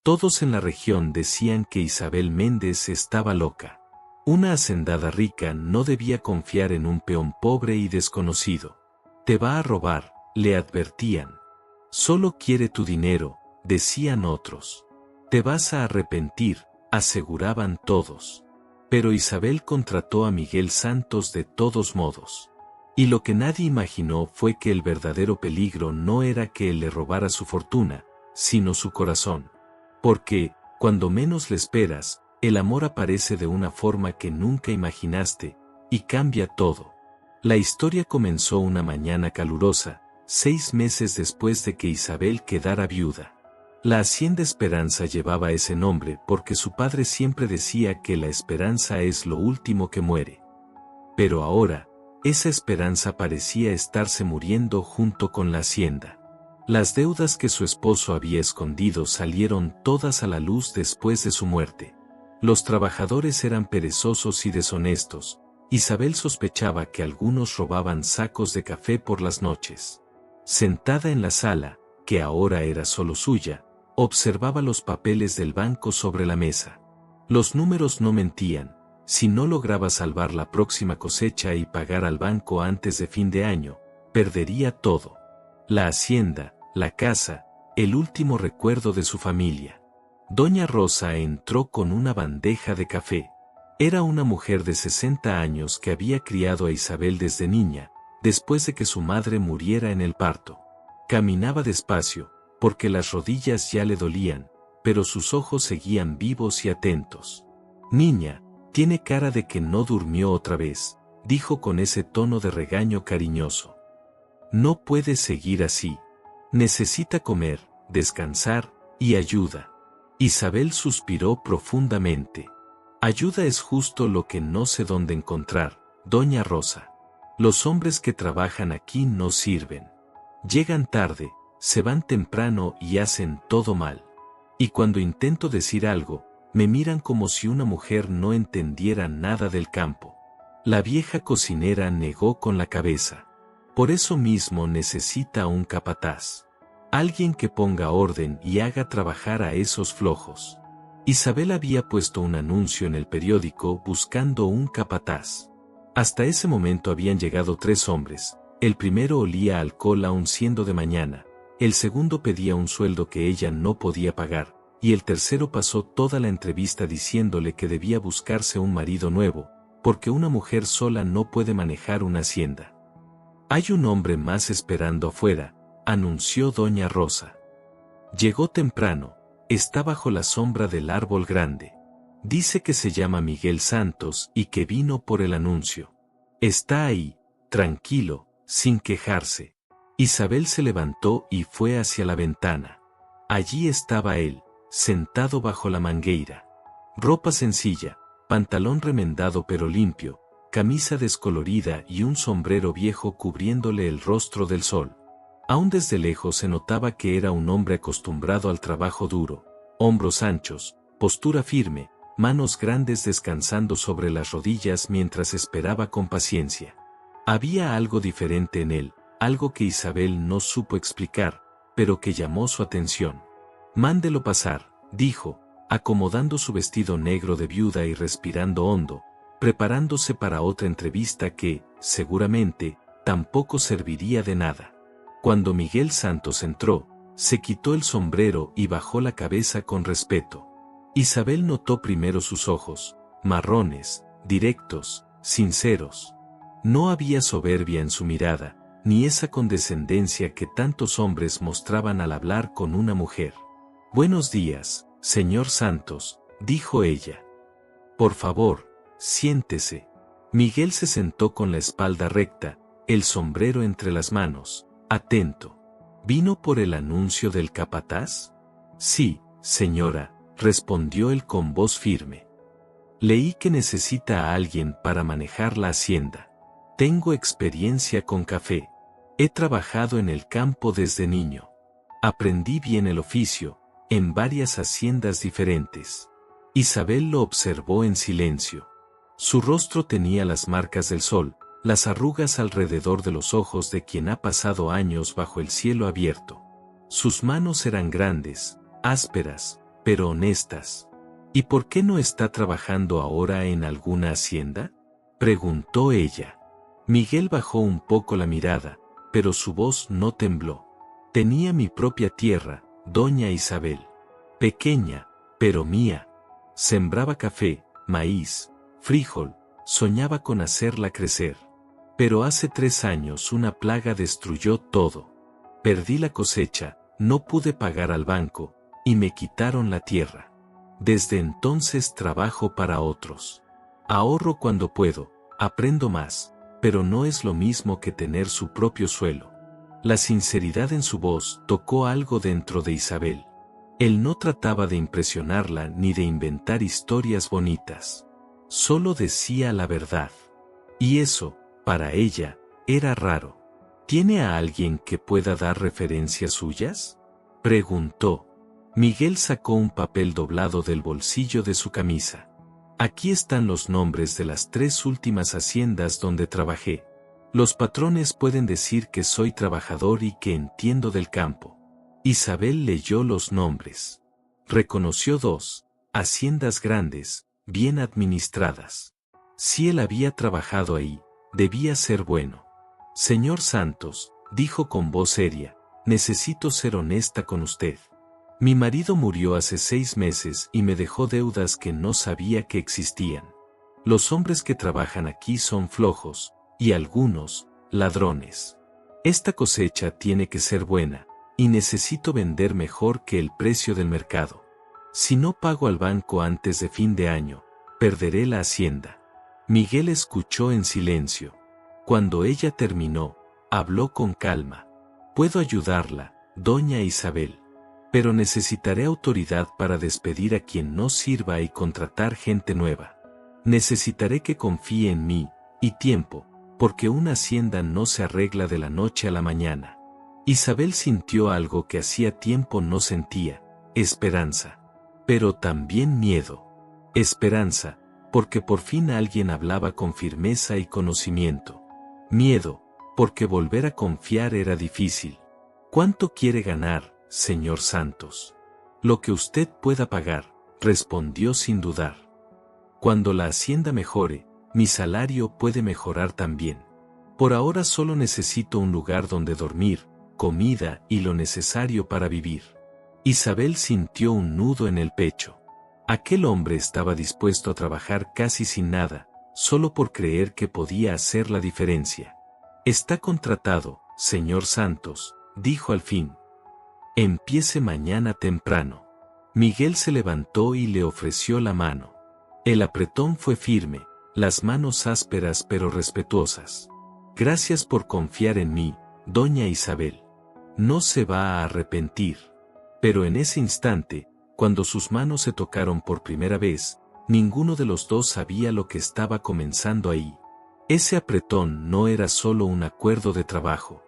Todos en la región decían que Isabel Méndez estaba loca. Una hacendada rica no debía confiar en un peón pobre y desconocido. Te va a robar, le advertían. Solo quiere tu dinero, decían otros. Te vas a arrepentir, aseguraban todos. Pero Isabel contrató a Miguel Santos de todos modos. Y lo que nadie imaginó fue que el verdadero peligro no era que él le robara su fortuna, sino su corazón. Porque, cuando menos le esperas, el amor aparece de una forma que nunca imaginaste, y cambia todo. La historia comenzó una mañana calurosa, 6 meses después de que Isabel quedara viuda. La hacienda Esperanza llevaba ese nombre porque su padre siempre decía que la esperanza es lo último que muere. Pero ahora, esa esperanza parecía estarse muriendo junto con la hacienda. Las deudas que su esposo había escondido salieron todas a la luz después de su muerte. Los trabajadores eran perezosos y deshonestos. Isabel sospechaba que algunos robaban sacos de café por las noches. Sentada en la sala, que ahora era solo suya, observaba los papeles del banco sobre la mesa. Los números no mentían. Si no lograba salvar la próxima cosecha y pagar al banco antes de fin de año, perdería todo. La hacienda, la casa, el último recuerdo de su familia. Doña Rosa entró con una bandeja de café. Era una mujer de 60 años que había criado a Isabel desde niña, después de que su madre muriera en el parto. Caminaba despacio, porque las rodillas ya le dolían, pero sus ojos seguían vivos y atentos. Niña, tiene cara de que no durmió otra vez, dijo con ese tono de regaño cariñoso. No puede seguir así. Necesita comer, descansar, y ayuda. Isabel suspiró profundamente. Ayuda es justo lo que no sé dónde encontrar, doña Rosa. Los hombres que trabajan aquí no sirven. Llegan tarde, se van temprano y hacen todo mal. Y cuando intento decir algo, me miran como si una mujer no entendiera nada del campo. La vieja cocinera negó con la cabeza. Por eso mismo necesita un capataz. Alguien que ponga orden y haga trabajar a esos flojos. Isabel había puesto un anuncio en el periódico buscando un capataz. Hasta ese momento habían llegado 3 hombres. El primero olía a alcohol aún siendo de mañana. El segundo pedía un sueldo que ella no podía pagar, y el tercero pasó toda la entrevista diciéndole que debía buscarse un marido nuevo, porque una mujer sola no puede manejar una hacienda. Hay un hombre más esperando afuera, anunció doña Rosa. Llegó temprano, está bajo la sombra del árbol grande. Dice que se llama Miguel Santos y que vino por el anuncio. Está ahí, tranquilo, sin quejarse. Isabel se levantó y fue hacia la ventana. Allí estaba él, sentado bajo la mangueira. Ropa sencilla, pantalón remendado pero limpio, camisa descolorida y un sombrero viejo cubriéndole el rostro del sol. Aún desde lejos se notaba que era un hombre acostumbrado al trabajo duro, hombros anchos, postura firme, manos grandes descansando sobre las rodillas mientras esperaba con paciencia. Había algo diferente en él, algo que Isabel no supo explicar, pero que llamó su atención. Mándelo pasar, dijo, acomodando su vestido negro de viuda y respirando hondo, preparándose para otra entrevista que, seguramente, tampoco serviría de nada. Cuando Miguel Santos entró, se quitó el sombrero y bajó la cabeza con respeto. Isabel notó primero sus ojos, marrones, directos, sinceros. No había soberbia en su mirada, ni esa condescendencia que tantos hombres mostraban al hablar con una mujer. «Buenos días, señor Santos», dijo ella. «Por favor, siéntese». Miguel se sentó con la espalda recta, el sombrero entre las manos, atento. «¿Vino por el anuncio del capataz?» «Sí, señora», respondió él con voz firme. «Leí que necesita a alguien para manejar la hacienda. Tengo experiencia con café. He trabajado en el campo desde niño. Aprendí bien el oficio, en varias haciendas diferentes». Isabel lo observó en silencio. Su rostro tenía las marcas del sol, las arrugas alrededor de los ojos de quien ha pasado años bajo el cielo abierto. Sus manos eran grandes, ásperas, pero honestas. ¿Y por qué no está trabajando ahora en alguna hacienda?, preguntó ella. Miguel bajó un poco la mirada, pero su voz no tembló. Tenía mi propia tierra, doña Isabel. Pequeña, pero mía. Sembraba café, maíz, frijol, soñaba con hacerla crecer. Pero hace 3 años una plaga destruyó todo. Perdí la cosecha, no pude pagar al banco, y me quitaron la tierra. Desde entonces trabajo para otros. Ahorro cuando puedo, aprendo más, pero no es lo mismo que tener su propio suelo. La sinceridad en su voz tocó algo dentro de Isabel. Él no trataba de impresionarla ni de inventar historias bonitas. Solo decía la verdad. Y eso, para ella, era raro. ¿Tiene a alguien que pueda dar referencias suyas?, preguntó. Miguel sacó un papel doblado del bolsillo de su camisa. Aquí están los nombres de las 3 últimas haciendas donde trabajé. Los patrones pueden decir que soy trabajador y que entiendo del campo. Isabel leyó los nombres. Reconoció 2 haciendas grandes, bien administradas. Si él había trabajado ahí, debía ser bueno. Señor Santos, dijo con voz seria, necesito ser honesta con usted. Mi marido murió hace 6 meses y me dejó deudas que no sabía que existían. Los hombres que trabajan aquí son flojos, y algunos, ladrones. Esta cosecha tiene que ser buena, y necesito vender mejor que el precio del mercado. Si no pago al banco antes de fin de año, perderé la hacienda. Miguel escuchó en silencio. Cuando ella terminó, habló con calma. Puedo ayudarla, doña Isabel. Pero necesitaré autoridad para despedir a quien no sirva y contratar gente nueva. Necesitaré que confíe en mí, y tiempo, porque una hacienda no se arregla de la noche a la mañana. Isabel sintió algo que hacía tiempo no sentía, esperanza. Pero también miedo. Esperanza, porque por fin alguien hablaba con firmeza y conocimiento. Miedo, porque volver a confiar era difícil. ¿Cuánto quiere ganar, señor Santos? Lo que usted pueda pagar, respondió sin dudar. Cuando la hacienda mejore, mi salario puede mejorar también. Por ahora solo necesito un lugar donde dormir, comida y lo necesario para vivir. Isabel sintió un nudo en el pecho. Aquel hombre estaba dispuesto a trabajar casi sin nada, solo por creer que podía hacer la diferencia. Está contratado, señor Santos, dijo al fin. Empiece mañana temprano. Miguel se levantó y le ofreció la mano. El apretón fue firme, las manos ásperas pero respetuosas. Gracias por confiar en mí, doña Isabel. No se va a arrepentir. Pero en ese instante, cuando sus manos se tocaron por primera vez, ninguno de los dos sabía lo que estaba comenzando ahí. Ese apretón no era solo un acuerdo de trabajo.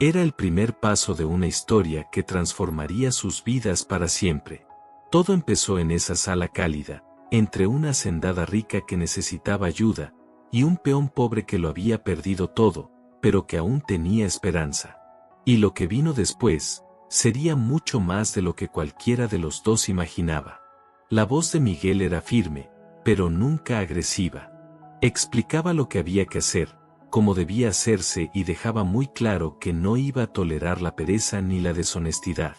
Era el primer paso de una historia que transformaría sus vidas para siempre. Todo empezó en esa sala cálida, entre una hacendada rica que necesitaba ayuda, y un peón pobre que lo había perdido todo, pero que aún tenía esperanza. Y lo que vino después, sería mucho más de lo que cualquiera de los dos imaginaba. La voz de Miguel era firme, pero nunca agresiva. Explicaba lo que había que hacer, cómo debía hacerse y dejaba muy claro que no iba a tolerar la pereza ni la deshonestidad.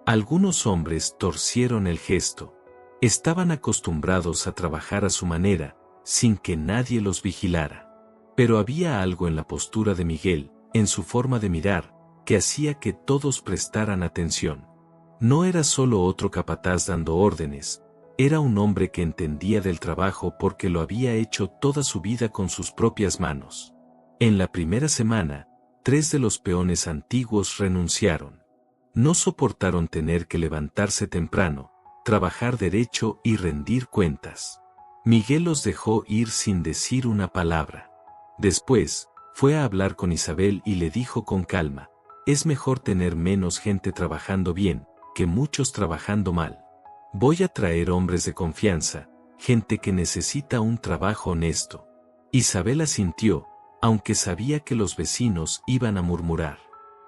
Algunos hombres torcieron el gesto. Estaban acostumbrados a trabajar a su manera, sin que nadie los vigilara. Pero había algo en la postura de Miguel, en su forma de mirar, que hacía que todos prestaran atención. No era solo otro capataz dando órdenes, era un hombre que entendía del trabajo porque lo había hecho toda su vida con sus propias manos. En la primera semana, 3 de los peones antiguos renunciaron. No soportaron tener que levantarse temprano, trabajar derecho y rendir cuentas. Miguel los dejó ir sin decir una palabra. Después, fue a hablar con Isabel y le dijo con calma, es mejor tener menos gente trabajando bien, que muchos trabajando mal. Voy a traer hombres de confianza, gente que necesita un trabajo honesto. Isabel asintió, aunque sabía que los vecinos iban a murmurar.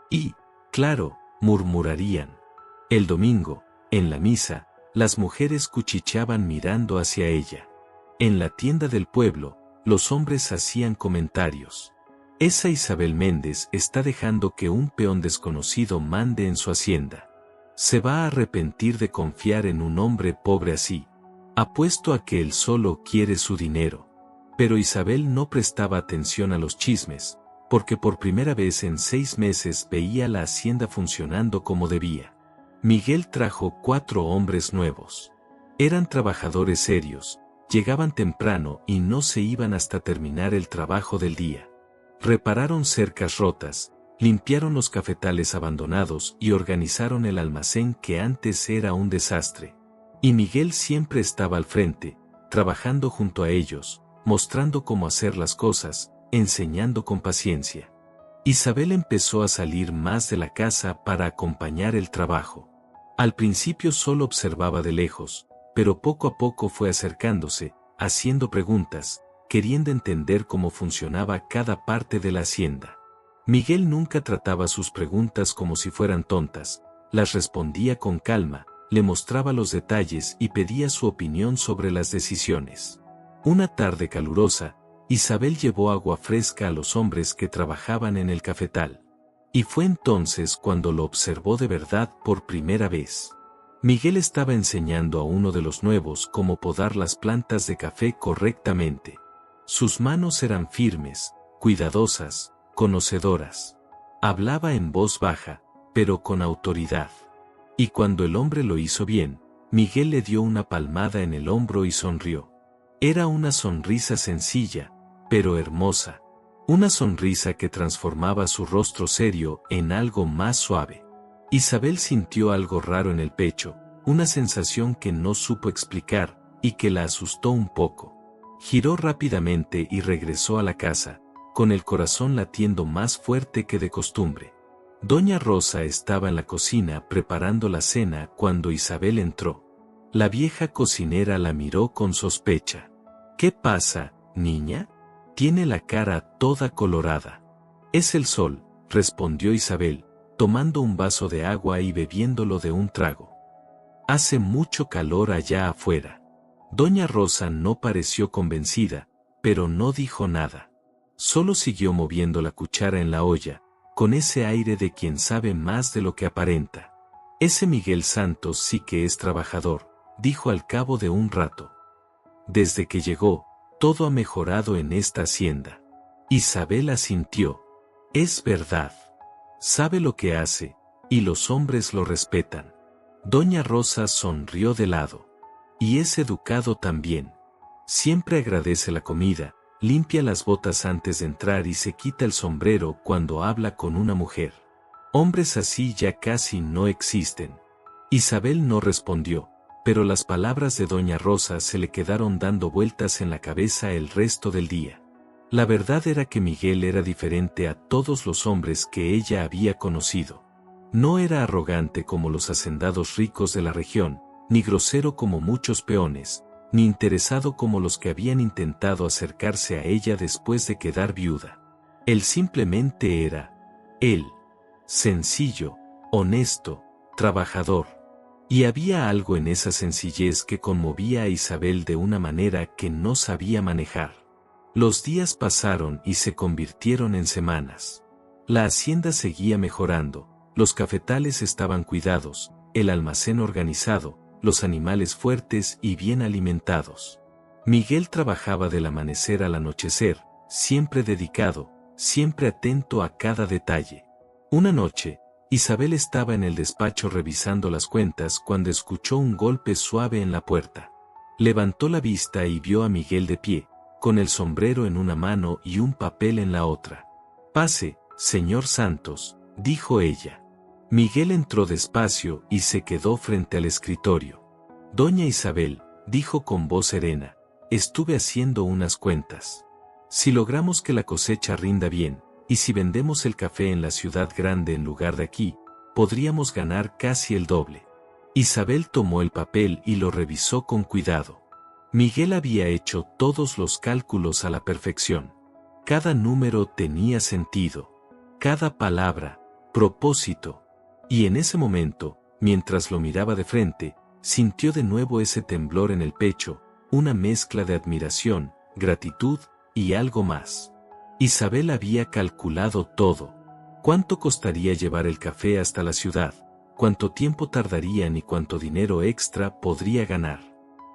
Y, claro, murmurarían. El domingo, en la misa, Las mujeres cuchicheaban mirando hacia ella. En la tienda del pueblo, los hombres hacían comentarios. Esa Isabel Méndez está dejando que un peón desconocido mande en su hacienda. Se va a arrepentir de confiar en un hombre pobre así. Apuesto a que él solo quiere su dinero. Pero Isabel no prestaba atención a los chismes, porque por primera vez en 6 meses veía la hacienda funcionando como debía. Miguel trajo 4 hombres nuevos. Eran trabajadores serios, llegaban temprano y no se iban hasta terminar el trabajo del día. Repararon cercas rotas, limpiaron los cafetales abandonados y organizaron el almacén que antes era un desastre. Y Miguel siempre estaba al frente, trabajando junto a ellos, mostrando cómo hacer las cosas, enseñando con paciencia. Isabel empezó a salir más de la casa para acompañar el trabajo. Al principio solo observaba de lejos, pero poco a poco fue acercándose, haciendo preguntas, queriendo entender cómo funcionaba cada parte de la hacienda. Miguel nunca trataba sus preguntas como si fueran tontas, las respondía con calma, le mostraba los detalles y pedía su opinión sobre las decisiones. Una tarde calurosa, Isabel llevó agua fresca a los hombres que trabajaban en el cafetal. Y fue entonces cuando lo observó de verdad por primera vez. Miguel estaba enseñando a uno de los nuevos cómo podar las plantas de café correctamente. Sus manos eran firmes, cuidadosas, conocedoras. Hablaba en voz baja, pero con autoridad. Y cuando el hombre lo hizo bien, Miguel le dio una palmada en el hombro y sonrió. Era una sonrisa sencilla, pero hermosa. Una sonrisa que transformaba su rostro serio en algo más suave. Isabel sintió algo raro en el pecho, una sensación que no supo explicar, y que la asustó un poco. Giró rápidamente y regresó a la casa, con el corazón latiendo más fuerte que de costumbre. Doña Rosa estaba en la cocina preparando la cena cuando Isabel entró. La vieja cocinera la miró con sospecha. ¿Qué pasa, niña? Tiene la cara toda colorada. Es el sol, respondió Isabel, tomando un vaso de agua y bebiéndolo de un trago. Hace mucho calor allá afuera. Doña Rosa no pareció convencida, pero no dijo nada. Solo siguió moviendo la cuchara en la olla, con ese aire de quien sabe más de lo que aparenta. Ese Miguel Santos sí que es trabajador, dijo al cabo de un rato. Desde que llegó, todo ha mejorado en esta hacienda. Isabel asintió. Es verdad. Sabe lo que hace, y los hombres lo respetan. Doña Rosa sonrió de lado. Y es educado también. Siempre agradece la comida, limpia las botas antes de entrar y se quita el sombrero cuando habla con una mujer. Hombres así ya casi no existen. Isabel no respondió, pero las palabras de Doña Rosa se le quedaron dando vueltas en la cabeza el resto del día. La verdad era que Miguel era diferente a todos los hombres que ella había conocido. No era arrogante como los hacendados ricos de la región, ni grosero como muchos peones, ni interesado como los que habían intentado acercarse a ella después de quedar viuda. Él simplemente era él. Sencillo, honesto, trabajador. Y había algo en esa sencillez que conmovía a Isabel de una manera que no sabía manejar. Los días pasaron y se convirtieron en semanas. La hacienda seguía mejorando, los cafetales estaban cuidados, el almacén organizado, los animales fuertes y bien alimentados. Miguel trabajaba del amanecer al anochecer, siempre dedicado, siempre atento a cada detalle. Una noche, Isabel estaba en el despacho revisando las cuentas cuando escuchó un golpe suave en la puerta. Levantó la vista y vio a Miguel de pie, con el sombrero en una mano y un papel en la otra. «Pase, señor Santos», dijo ella. Miguel entró despacio y se quedó frente al escritorio. «Doña Isabel», dijo con voz serena, «estuve haciendo unas cuentas. Si logramos que la cosecha rinda bien, y si vendemos el café en la ciudad grande en lugar de aquí, podríamos ganar casi el doble». Isabel tomó el papel y lo revisó con cuidado. Miguel había hecho todos los cálculos a la perfección. Cada número tenía sentido. Cada palabra, propósito. Y en ese momento, mientras lo miraba de frente, sintió de nuevo ese temblor en el pecho, una mezcla de admiración, gratitud y algo más. Isabel había calculado todo. ¿Cuánto costaría llevar el café hasta la ciudad? ¿Cuánto tiempo tardarían y cuánto dinero extra podría ganar?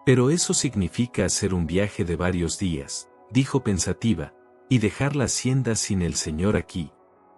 Pero eso significa hacer un viaje de varios días, dijo pensativa, y dejar la hacienda sin el señor aquí.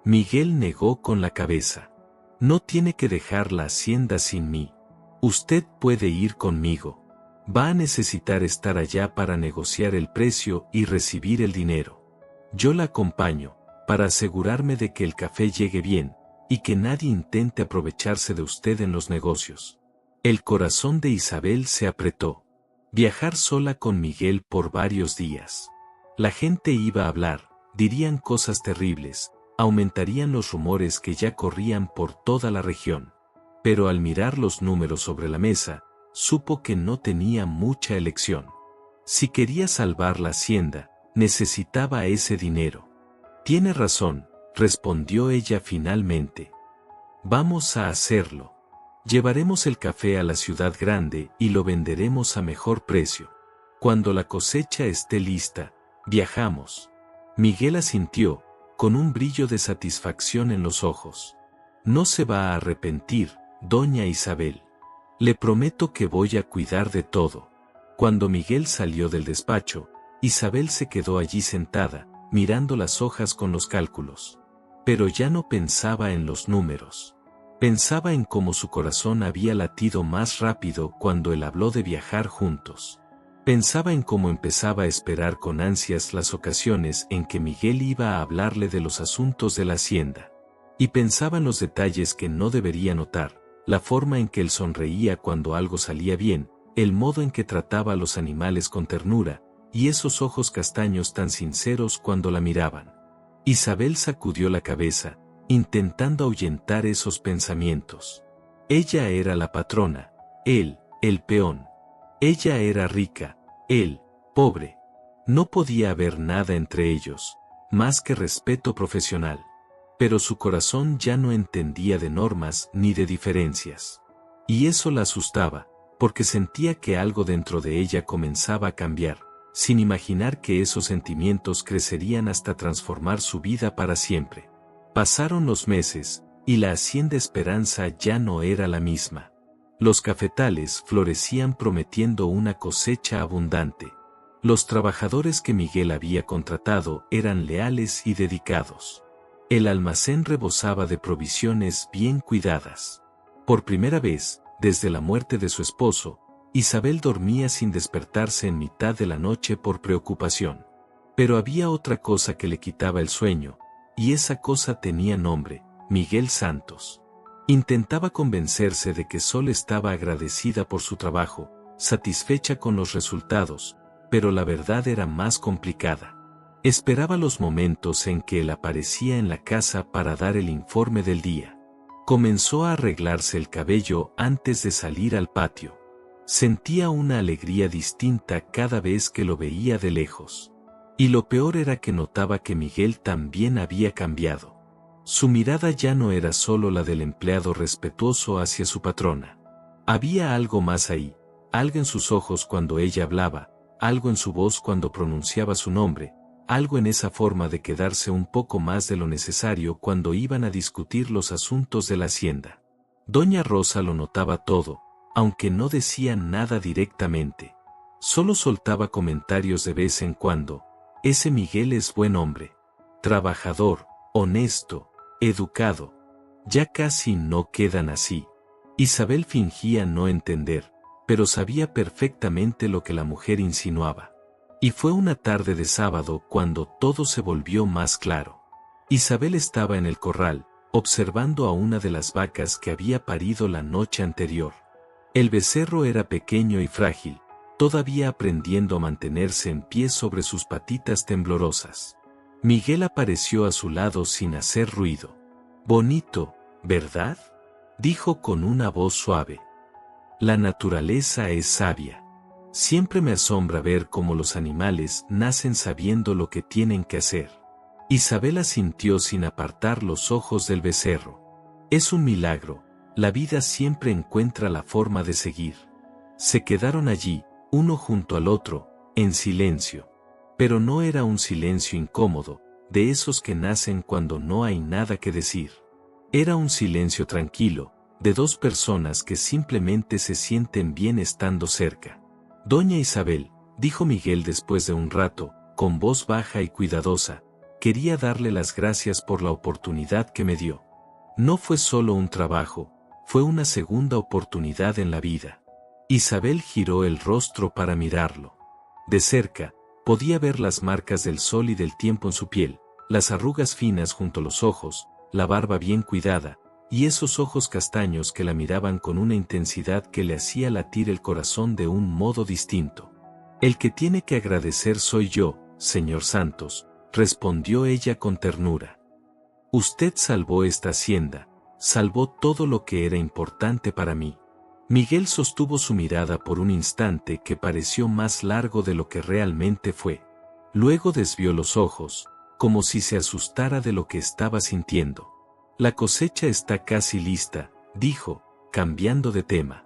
Miguel negó con la cabeza. No tiene que dejar la hacienda sin mí. Usted puede ir conmigo. Va a necesitar estar allá para negociar el precio y recibir el dinero. Yo la acompaño, para asegurarme de que el café llegue bien, y que nadie intente aprovecharse de usted en los negocios. El corazón de Isabel se apretó. Viajar sola con Miguel por varios días. La gente iba a hablar, dirían cosas terribles, aumentarían los rumores que ya corrían por toda la región. Pero al mirar los números sobre la mesa, supo que no tenía mucha elección. Si quería salvar la hacienda, necesitaba ese dinero. Tiene razón, respondió ella finalmente. Vamos a hacerlo. Llevaremos el café a la ciudad grande y lo venderemos a mejor precio. Cuando la cosecha esté lista, viajamos. Miguel asintió, con un brillo de satisfacción en los ojos. No se va a arrepentir, doña Isabel. Le prometo que voy a cuidar de todo. Cuando Miguel salió del despacho, Isabel se quedó allí sentada, mirando las hojas con los cálculos. Pero ya no pensaba en los números. Pensaba en cómo su corazón había latido más rápido cuando él habló de viajar juntos. Pensaba en cómo empezaba a esperar con ansias las ocasiones en que Miguel iba a hablarle de los asuntos de la hacienda. Y pensaba en los detalles que no debería notar, la forma en que él sonreía cuando algo salía bien, el modo en que trataba a los animales con ternura, y esos ojos castaños tan sinceros cuando la miraban. Isabel sacudió la cabeza, intentando ahuyentar esos pensamientos. Ella era la patrona, él, el peón. Ella era rica, él, pobre. No podía haber nada entre ellos, más que respeto profesional. Pero su corazón ya no entendía de normas ni de diferencias. Y eso la asustaba, porque sentía que algo dentro de ella comenzaba a cambiar, sin imaginar que esos sentimientos crecerían hasta transformar su vida para siempre. Pasaron los meses, y la hacienda Esperanza ya no era la misma. Los cafetales florecían prometiendo una cosecha abundante. Los trabajadores que Miguel había contratado eran leales y dedicados. El almacén rebosaba de provisiones bien cuidadas. Por primera vez, desde la muerte de su esposo, Isabel dormía sin despertarse en mitad de la noche por preocupación. Pero había otra cosa que le quitaba el sueño, y esa cosa tenía nombre, Miguel Santos. Intentaba convencerse de que solo estaba agradecida por su trabajo, satisfecha con los resultados, pero la verdad era más complicada. Esperaba los momentos en que él aparecía en la casa para dar el informe del día. Comenzó a arreglarse el cabello antes de salir al patio. Sentía una alegría distinta cada vez que lo veía de lejos. Y lo peor era que notaba que Miguel también había cambiado. Su mirada ya no era solo la del empleado respetuoso hacia su patrona. Había algo más ahí, algo en sus ojos cuando ella hablaba, algo en su voz cuando pronunciaba su nombre, algo en esa forma de quedarse un poco más de lo necesario cuando iban a discutir los asuntos de la hacienda. Doña Rosa lo notaba todo, aunque no decía nada directamente. Solo soltaba comentarios de vez en cuando. Ese Miguel es buen hombre, trabajador, honesto, educado. Ya casi no quedan así. Isabel fingía no entender, pero sabía perfectamente lo que la mujer insinuaba. Y fue una tarde de sábado cuando todo se volvió más claro. Isabel estaba en el corral, observando a una de las vacas que había parido la noche anterior. El becerro era pequeño y frágil, todavía aprendiendo a mantenerse en pie sobre sus patitas temblorosas. Miguel apareció a su lado sin hacer ruido. «Bonito, ¿verdad?», dijo con una voz suave. «La naturaleza es sabia. Siempre me asombra ver cómo los animales nacen sabiendo lo que tienen que hacer». Isabel asintió sin apartar los ojos del becerro. «Es un milagro, la vida siempre encuentra la forma de seguir». Se quedaron allí, uno junto al otro, en silencio. Pero no era un silencio incómodo, de esos que nacen cuando no hay nada que decir. Era un silencio tranquilo, de dos personas que simplemente se sienten bien estando cerca. Doña Isabel, dijo Miguel después de un rato, con voz baja y cuidadosa, quería darle las gracias por la oportunidad que me dio. No fue solo un trabajo, fue una segunda oportunidad en la vida. Isabel giró el rostro para mirarlo. De cerca, podía ver las marcas del sol y del tiempo en su piel, las arrugas finas junto a los ojos, la barba bien cuidada, y esos ojos castaños que la miraban con una intensidad que le hacía latir el corazón de un modo distinto. El que tiene que agradecer soy yo, señor Santos, respondió ella con ternura. Usted salvó esta hacienda, salvó todo lo que era importante para mí. Miguel sostuvo su mirada por un instante que pareció más largo de lo que realmente fue. Luego desvió los ojos, como si se asustara de lo que estaba sintiendo. La cosecha está casi lista, dijo, cambiando de tema.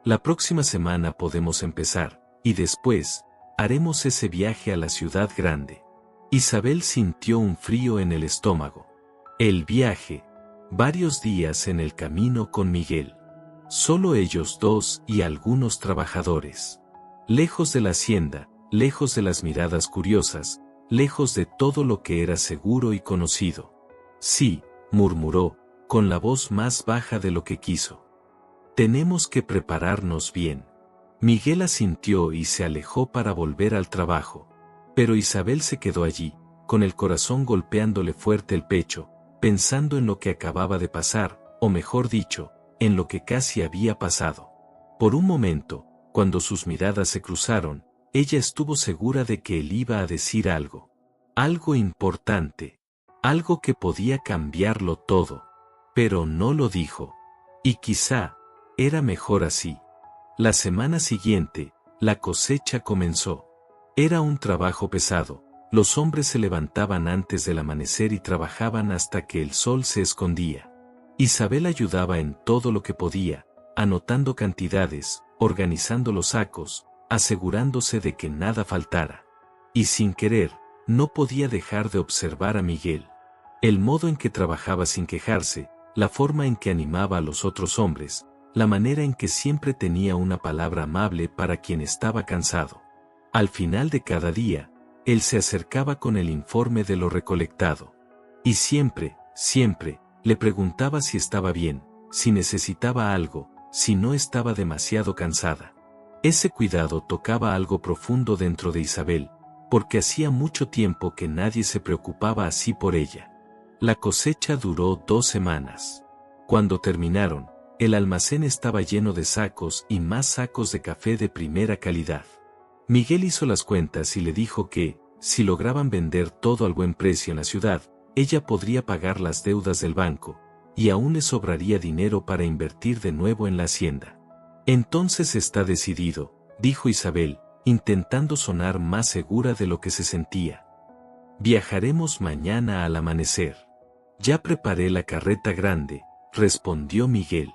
La próxima semana podemos empezar, y después, haremos ese viaje a la ciudad grande. Isabel sintió un frío en el estómago. El viaje. Varios días en el camino con Miguel. Solo ellos dos y algunos trabajadores. Lejos de la hacienda, lejos de las miradas curiosas, lejos de todo lo que era seguro y conocido. Sí, murmuró, con la voz más baja de lo que quiso. Tenemos que prepararnos bien. Miguel asintió y se alejó para volver al trabajo. Pero Isabel se quedó allí, con el corazón golpeándole fuerte el pecho, pensando en lo que acababa de pasar, o mejor dicho, en lo que casi había pasado. Por un momento, cuando sus miradas se cruzaron, ella estuvo segura de que él iba a decir algo. Algo importante. Algo que podía cambiarlo todo. Pero no lo dijo. Y quizá, era mejor así. La semana siguiente, la cosecha comenzó. Era un trabajo pesado. Los hombres se levantaban antes del amanecer y trabajaban hasta que el sol se escondía. Isabel ayudaba en todo lo que podía, anotando cantidades, organizando los sacos, asegurándose de que nada faltara. Y sin querer, no podía dejar de observar a Miguel. El modo en que trabajaba sin quejarse, la forma en que animaba a los otros hombres, la manera en que siempre tenía una palabra amable para quien estaba cansado. Al final de cada día, él se acercaba con el informe de lo recolectado. Y siempre, le preguntaba si estaba bien, si necesitaba algo, si no estaba demasiado cansada. Ese cuidado tocaba algo profundo dentro de Isabel, porque hacía mucho tiempo que nadie se preocupaba así por ella. La cosecha duró 2 semanas. Cuando terminaron, el almacén estaba lleno de sacos y más sacos de café de primera calidad. Miguel hizo las cuentas y le dijo que, si lograban vender todo al buen precio en la ciudad, ella podría pagar las deudas del banco, y aún le sobraría dinero para invertir de nuevo en la hacienda. Entonces está decidido, dijo Isabel, intentando sonar más segura de lo que se sentía. Viajaremos mañana al amanecer. Ya preparé la carreta grande, respondió Miguel.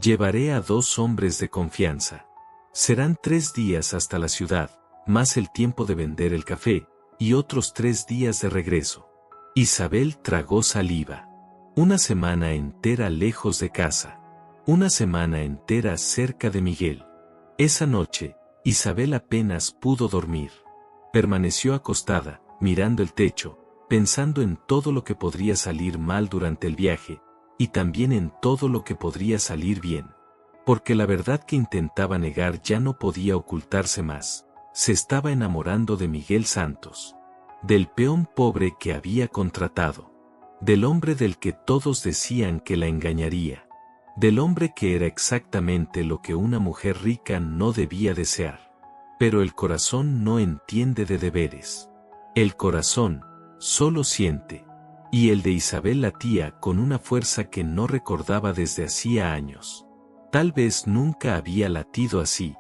Llevaré a 2 hombres de confianza. Serán 3 días hasta la ciudad, más el tiempo de vender el café, y otros 3 días de regreso. Isabel tragó saliva. Una semana entera lejos de casa. Una semana entera cerca de Miguel. Esa noche, Isabel apenas pudo dormir. Permaneció acostada, mirando el techo, pensando en todo lo que podría salir mal durante el viaje, y también en todo lo que podría salir bien. Porque la verdad que intentaba negar ya no podía ocultarse más. Se estaba enamorando de Miguel Santos. Del peón pobre que había contratado. Del hombre del que todos decían que la engañaría. Del hombre que era exactamente lo que una mujer rica no debía desear. Pero el corazón no entiende de deberes. El corazón solo siente. Y el de Isabel latía con una fuerza que no recordaba desde hacía años. Tal vez nunca había latido así.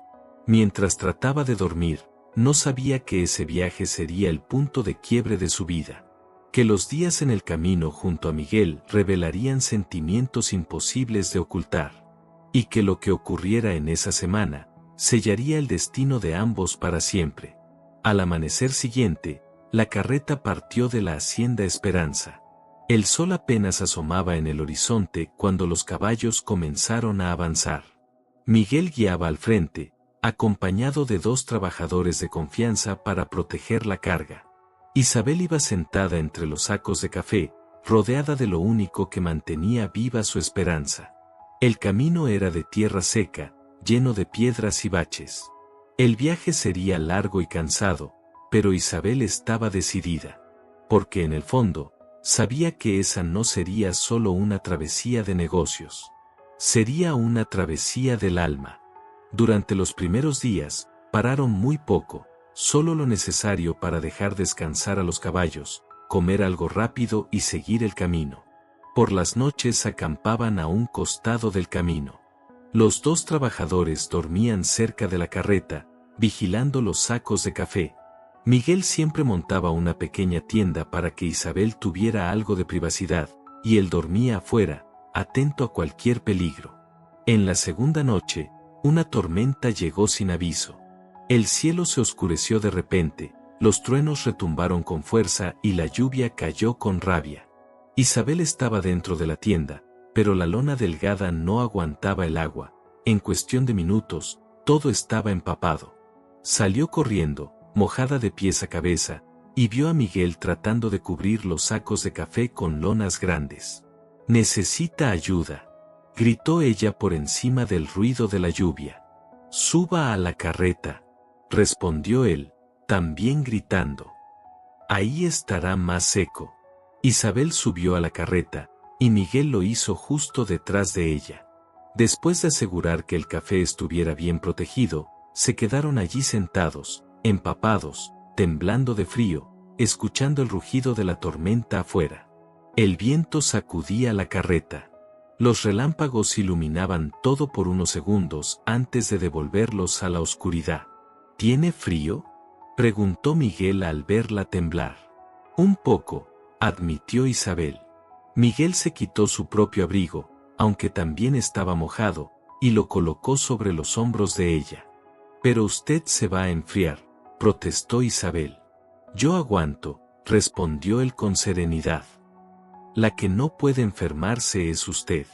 Mientras trataba de dormir, no sabía que ese viaje sería el punto de quiebre de su vida. Que los días en el camino junto a Miguel revelarían sentimientos imposibles de ocultar. Y que lo que ocurriera en esa semana, sellaría el destino de ambos para siempre. Al amanecer siguiente, la carreta partió de la hacienda Esperanza. El sol apenas asomaba en el horizonte cuando los caballos comenzaron a avanzar. Miguel guiaba al frente, acompañado de 2 trabajadores de confianza para proteger la carga. Isabel iba sentada entre los sacos de café, rodeada de lo único que mantenía viva su esperanza. El camino era de tierra seca, lleno de piedras y baches. El viaje sería largo y cansado, pero Isabel estaba decidida. Porque en el fondo, sabía que esa no sería solo una travesía de negocios. Sería una travesía del alma. Durante los primeros días, pararon muy poco, solo lo necesario para dejar descansar a los caballos, comer algo rápido y seguir el camino. Por las noches acampaban a un costado del camino. Los 2 trabajadores dormían cerca de la carreta, vigilando los sacos de café. Miguel siempre montaba una pequeña tienda para que Isabel tuviera algo de privacidad, y él dormía afuera, atento a cualquier peligro. En la segunda noche, una tormenta llegó sin aviso. El cielo se oscureció de repente, los truenos retumbaron con fuerza y la lluvia cayó con rabia. Isabel estaba dentro de la tienda, pero la lona delgada no aguantaba el agua. En cuestión de minutos, todo estaba empapado. Salió corriendo, mojada de pies a cabeza, y vio a Miguel tratando de cubrir los sacos de café con lonas grandes. «Necesita ayuda», gritó ella por encima del ruido de la lluvia. «Suba a la carreta», respondió él, también gritando. «Ahí estará más seco». Isabel subió a la carreta, y Miguel lo hizo justo detrás de ella. Después de asegurar que el café estuviera bien protegido, se quedaron allí sentados, empapados, temblando de frío, escuchando el rugido de la tormenta afuera. El viento sacudía la carreta. Los relámpagos iluminaban todo por unos segundos antes de devolverlos a la oscuridad. ¿Tiene frío?, preguntó Miguel al verla temblar. Un poco, admitió Isabel. Miguel se quitó su propio abrigo, aunque también estaba mojado, y lo colocó sobre los hombros de ella. «Pero usted se va a enfriar», protestó Isabel. «Yo aguanto», respondió él con serenidad. «La que no puede enfermarse es usted».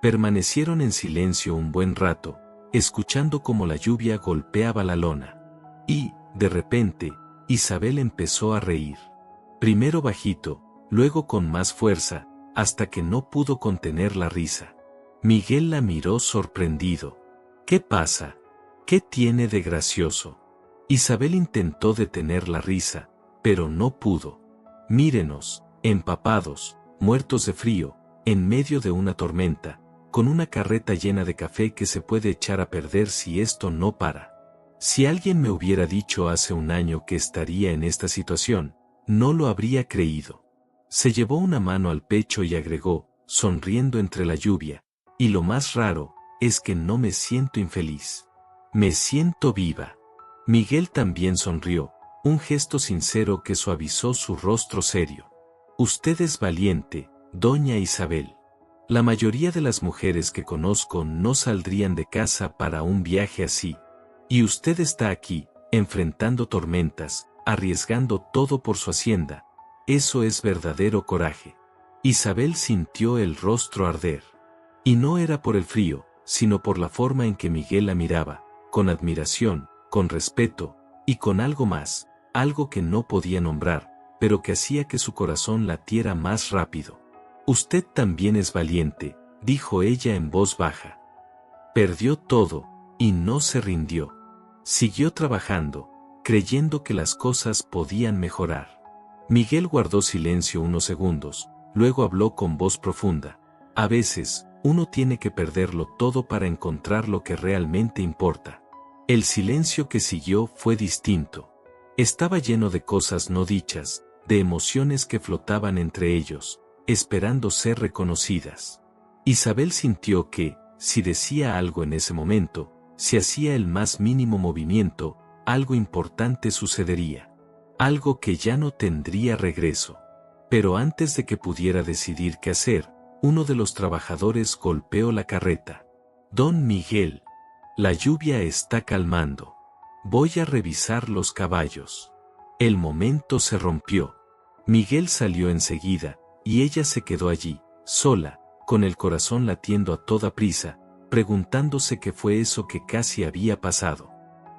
Permanecieron en silencio un buen rato, escuchando cómo la lluvia golpeaba la lona. Y, de repente, Isabel empezó a reír. Primero bajito, luego con más fuerza, hasta que no pudo contener la risa. Miguel la miró sorprendido. «¿Qué pasa? ¿Qué tiene de gracioso?». Isabel intentó detener la risa, pero no pudo. «Mírenos, empapados, muertos de frío, en medio de una tormenta, con una carreta llena de café que se puede echar a perder si esto no para. Si alguien me hubiera dicho hace un año que estaría en esta situación, no lo habría creído». Se llevó una mano al pecho y agregó, sonriendo entre la lluvia, «Y lo más raro, es que no me siento infeliz. Me siento viva». Miguel también sonrió, un gesto sincero que suavizó su rostro serio. «Usted es valiente, doña Isabel. La mayoría de las mujeres que conozco no saldrían de casa para un viaje así. Y usted está aquí, enfrentando tormentas, arriesgando todo por su hacienda. Eso es verdadero coraje». Isabel sintió el rostro arder. Y no era por el frío, sino por la forma en que Miguel la miraba, con admiración, con respeto, y con algo más, algo que no podía nombrar, pero que hacía que su corazón latiera más rápido. «Usted también es valiente», dijo ella en voz baja. Perdió todo, y no se rindió. Siguió trabajando, creyendo que las cosas podían mejorar. Miguel guardó silencio unos segundos, luego habló con voz profunda. «A veces, uno tiene que perderlo todo para encontrar lo que realmente importa». El silencio que siguió fue distinto. Estaba lleno de cosas no dichas, de emociones que flotaban entre ellos, esperando ser reconocidas. Isabel sintió que, si decía algo en ese momento, si hacía el más mínimo movimiento, algo importante sucedería. Algo que ya no tendría regreso. Pero antes de que pudiera decidir qué hacer, uno de los trabajadores golpeó la carreta. «Don Miguel». La lluvia está calmando. Voy a revisar los caballos. El momento se rompió. Miguel salió enseguida, y ella se quedó allí, sola, con el corazón latiendo a toda prisa, preguntándose qué fue eso que casi había pasado.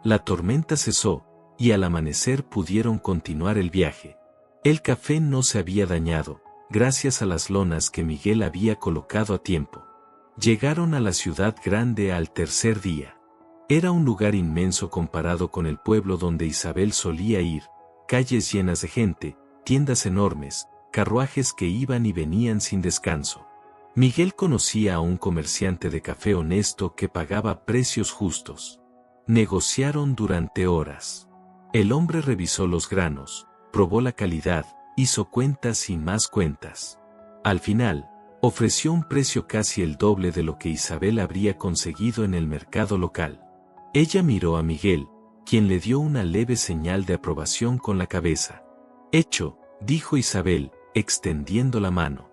La tormenta cesó, y al amanecer pudieron continuar el viaje. El café no se había dañado, gracias a las lonas que Miguel había colocado a tiempo. Llegaron a la ciudad grande al tercer día. Era un lugar inmenso comparado con el pueblo donde Isabel solía ir, calles llenas de gente, tiendas enormes, carruajes que iban y venían sin descanso. Miguel conocía a un comerciante de café honesto que pagaba precios justos. Negociaron durante horas. El hombre revisó los granos, probó la calidad, hizo cuentas y más cuentas. Al final, ofreció un precio casi el doble de lo que Isabel habría conseguido en el mercado local. Ella miró a Miguel, quien le dio una leve señal de aprobación con la cabeza. «Hecho», dijo Isabel, extendiendo la mano.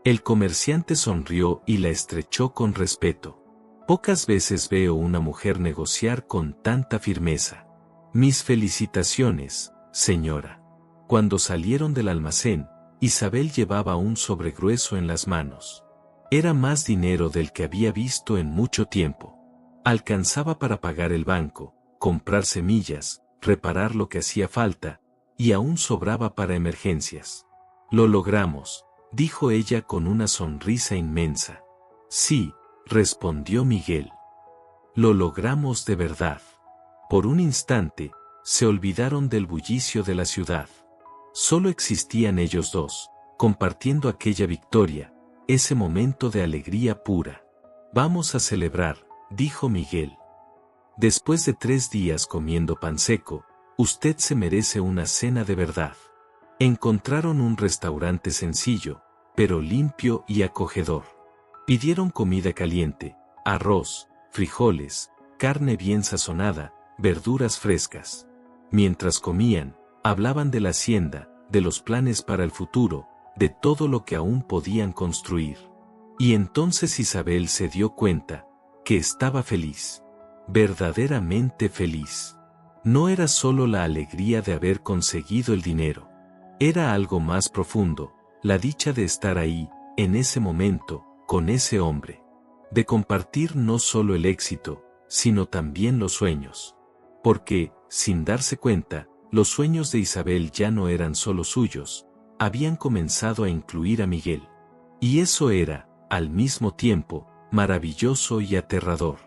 El comerciante sonrió y la estrechó con respeto. Pocas veces veo una mujer negociar con tanta firmeza. «Mis felicitaciones, señora». Cuando salieron del almacén, Isabel llevaba un sobre grueso en las manos. Era más dinero del que había visto en mucho tiempo. Alcanzaba para pagar el banco, comprar semillas, reparar lo que hacía falta, y aún sobraba para emergencias. «Lo logramos», dijo ella con una sonrisa inmensa. «Sí», respondió Miguel. «Lo logramos de verdad». Por un instante, se olvidaron del bullicio de la ciudad. Solo existían ellos dos, compartiendo aquella victoria, ese momento de alegría pura. «Vamos a celebrar», dijo Miguel. «Después de 3 días comiendo pan seco, usted se merece una cena de verdad». Encontraron un restaurante sencillo, pero limpio y acogedor. Pidieron comida caliente, arroz, frijoles, carne bien sazonada, verduras frescas. Mientras comían, hablaban de la hacienda, de los planes para el futuro, de todo lo que aún podían construir. Y entonces Isabel se dio cuenta, que estaba feliz. Verdaderamente feliz. No era solo la alegría de haber conseguido el dinero. Era algo más profundo, la dicha de estar ahí, en ese momento, con ese hombre. De compartir no solo el éxito, sino también los sueños. Porque, sin darse cuenta, los sueños de Isabel ya no eran solo suyos, habían comenzado a incluir a Miguel. Y eso era, al mismo tiempo, maravilloso y aterrador.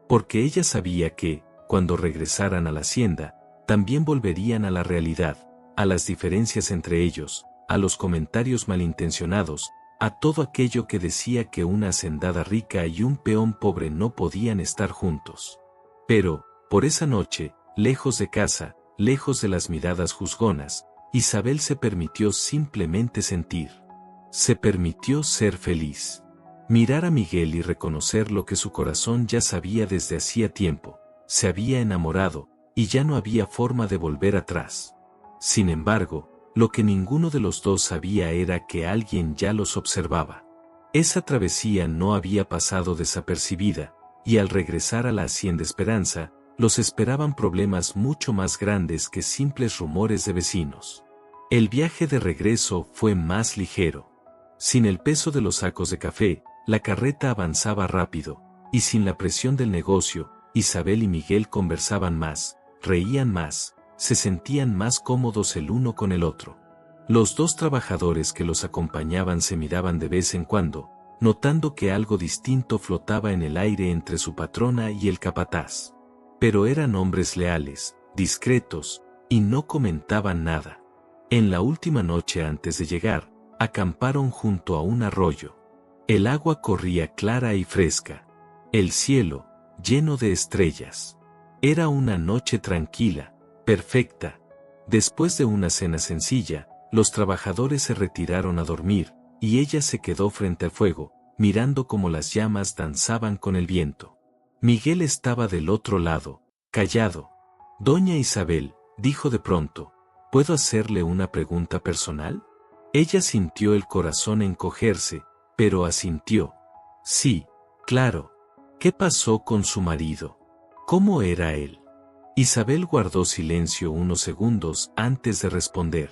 Porque ella sabía que, cuando regresaran a la hacienda, también volverían a la realidad, a las diferencias entre ellos, a los comentarios malintencionados, a todo aquello que decía que una hacendada rica y un peón pobre no podían estar juntos. Pero, por esa noche, lejos de casa, lejos de las miradas juzgonas, Isabel se permitió simplemente sentir. Se permitió ser feliz. Mirar a Miguel y reconocer lo que su corazón ya sabía desde hacía tiempo. Se había enamorado, y ya no había forma de volver atrás. Sin embargo, lo que ninguno de los dos sabía era que alguien ya los observaba. Esa travesía no había pasado desapercibida, y al regresar a la Hacienda Esperanza, los esperaban problemas mucho más grandes que simples rumores de vecinos. El viaje de regreso fue más ligero. Sin el peso de los sacos de café, la carreta avanzaba rápido, y sin la presión del negocio, Isabel y Miguel conversaban más, reían más, se sentían más cómodos el uno con el otro. Los dos trabajadores que los acompañaban se miraban de vez en cuando, notando que algo distinto flotaba en el aire entre su patrona y el capataz. Pero eran hombres leales, discretos, y no comentaban nada. En la última noche antes de llegar, acamparon junto a un arroyo. El agua corría clara y fresca. El cielo, lleno de estrellas. Era una noche tranquila, perfecta. Después de una cena sencilla, los trabajadores se retiraron a dormir, y ella se quedó frente al fuego, mirando cómo las llamas danzaban con el viento. Miguel estaba del otro lado, callado. «Doña Isabel», dijo de pronto, «¿puedo hacerle una pregunta personal?» Ella sintió el corazón encogerse, pero asintió. «Sí, claro. ¿Qué pasó con su marido?» ¿Cómo era él? Isabel guardó silencio unos segundos antes de responder.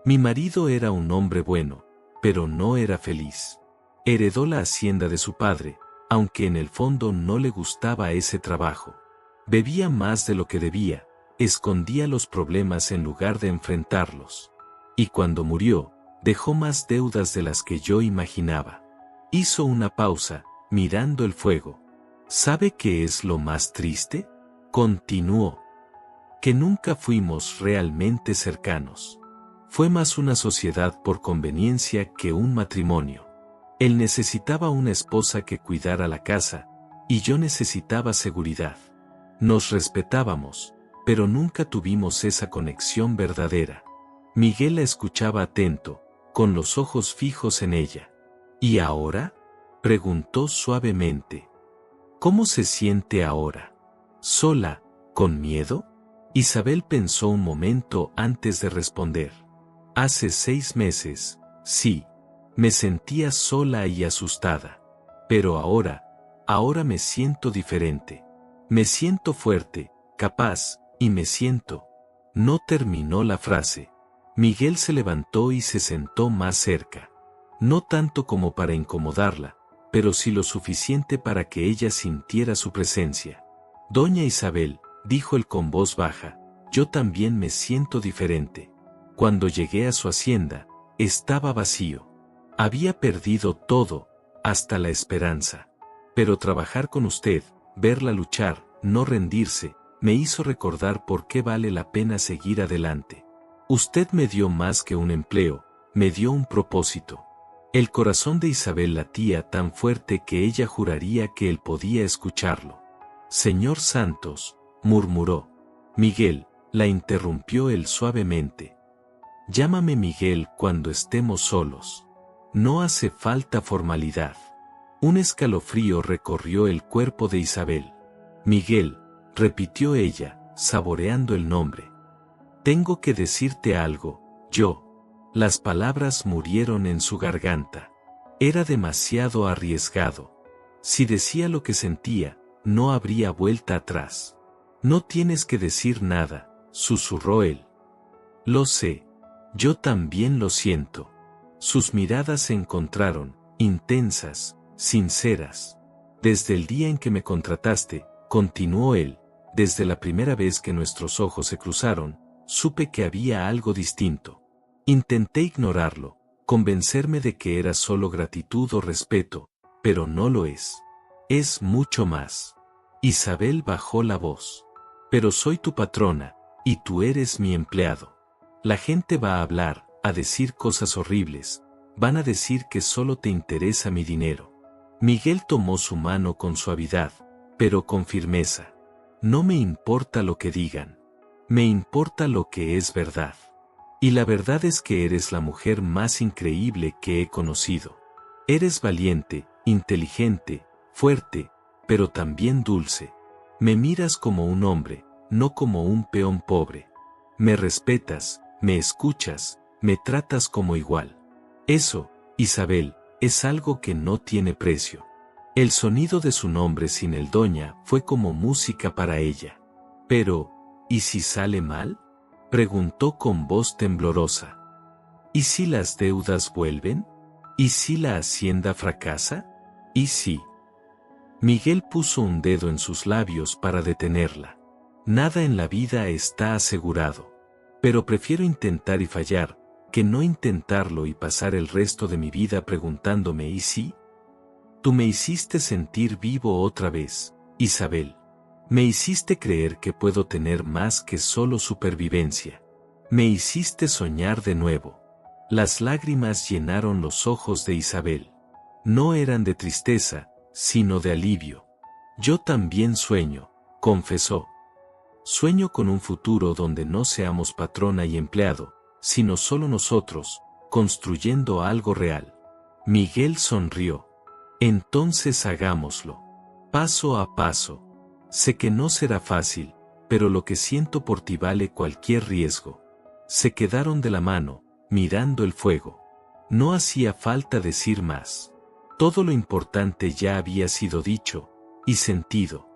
Mi marido era un hombre bueno, pero no era feliz. Heredó la hacienda de su padre, aunque en el fondo no le gustaba ese trabajo. Bebía más de lo que debía, escondía los problemas en lugar de enfrentarlos. Y cuando murió, dejó más deudas de las que yo imaginaba. Hizo una pausa, mirando el fuego. ¿Sabe qué es lo más triste? Continuó. Que nunca fuimos realmente cercanos. Fue más una sociedad por conveniencia que un matrimonio. Él necesitaba una esposa que cuidara la casa, y yo necesitaba seguridad. Nos respetábamos, pero nunca tuvimos esa conexión verdadera. Miguel la escuchaba atento, con los ojos fijos en ella. ¿Y ahora? Preguntó suavemente. ¿Cómo se siente ahora? ¿Sola, con miedo? Isabel pensó un momento antes de responder. Hace 6 meses, sí, me sentía sola y asustada. Pero ahora me siento diferente. Me siento fuerte, capaz, y me siento. No terminó la frase. Miguel se levantó y se sentó más cerca. No tanto como para incomodarla, pero sí lo suficiente para que ella sintiera su presencia. Doña Isabel, dijo él con voz baja, yo también me siento diferente. Cuando llegué a su hacienda, estaba vacío. Había perdido todo, hasta la esperanza. Pero trabajar con usted, verla luchar, no rendirse, me hizo recordar por qué vale la pena seguir adelante. Usted me dio más que un empleo, me dio un propósito. El corazón de Isabel latía tan fuerte que ella juraría que él podía escucharlo. Señor Santos, murmuró. Miguel, la interrumpió él suavemente. Llámame Miguel cuando estemos solos. No hace falta formalidad. Un escalofrío recorrió el cuerpo de Isabel. Miguel, repitió ella, saboreando el nombre. Tengo que decirte algo, yo. Las palabras murieron en su garganta. Era demasiado arriesgado. Si decía lo que sentía, no habría vuelta atrás. No tienes que decir nada, susurró él. Lo sé. Yo también lo siento. Sus miradas se encontraron, intensas, sinceras. Desde el día en que me contrataste, continuó él, desde la primera vez que nuestros ojos se cruzaron, supe que había algo distinto. Intenté ignorarlo, convencerme de que era solo gratitud o respeto, pero no lo es. Es mucho más. Isabel bajó la voz. Pero soy tu patrona, y tú eres mi empleado. La gente va a hablar, a decir cosas horribles, van a decir que solo te interesa mi dinero. Miguel tomó su mano con suavidad, pero con firmeza. No me importa lo que digan. Me importa lo que es verdad. Y la verdad es que eres la mujer más increíble que he conocido. Eres valiente, inteligente, fuerte, pero también dulce. Me miras como un hombre, no como un peón pobre. Me respetas, me escuchas, me tratas como igual. Eso, Isabel, es algo que no tiene precio. El sonido de su nombre sin el doña fue como música para ella. Pero, ¿y si sale mal? Preguntó con voz temblorosa. ¿Y si las deudas vuelven? ¿Y si la hacienda fracasa? ¿Y si? Miguel puso un dedo en sus labios para detenerla. Nada en la vida está asegurado. Pero prefiero intentar y fallar, que no intentarlo y pasar el resto de mi vida preguntándome ¿y si? Tú me hiciste sentir vivo otra vez, Isabel. Me hiciste creer que puedo tener más que solo supervivencia. Me hiciste soñar de nuevo. Las lágrimas llenaron los ojos de Isabel. No eran de tristeza, sino de alivio. Yo también sueño, confesó. Sueño con un futuro donde no seamos patrona y empleado, sino solo nosotros, construyendo algo real. Miguel sonrió. Entonces hagámoslo. Paso a paso. Sé que no será fácil, pero lo que siento por ti vale cualquier riesgo. Se quedaron de la mano, mirando el fuego. No hacía falta decir más. Todo lo importante ya había sido dicho y sentido.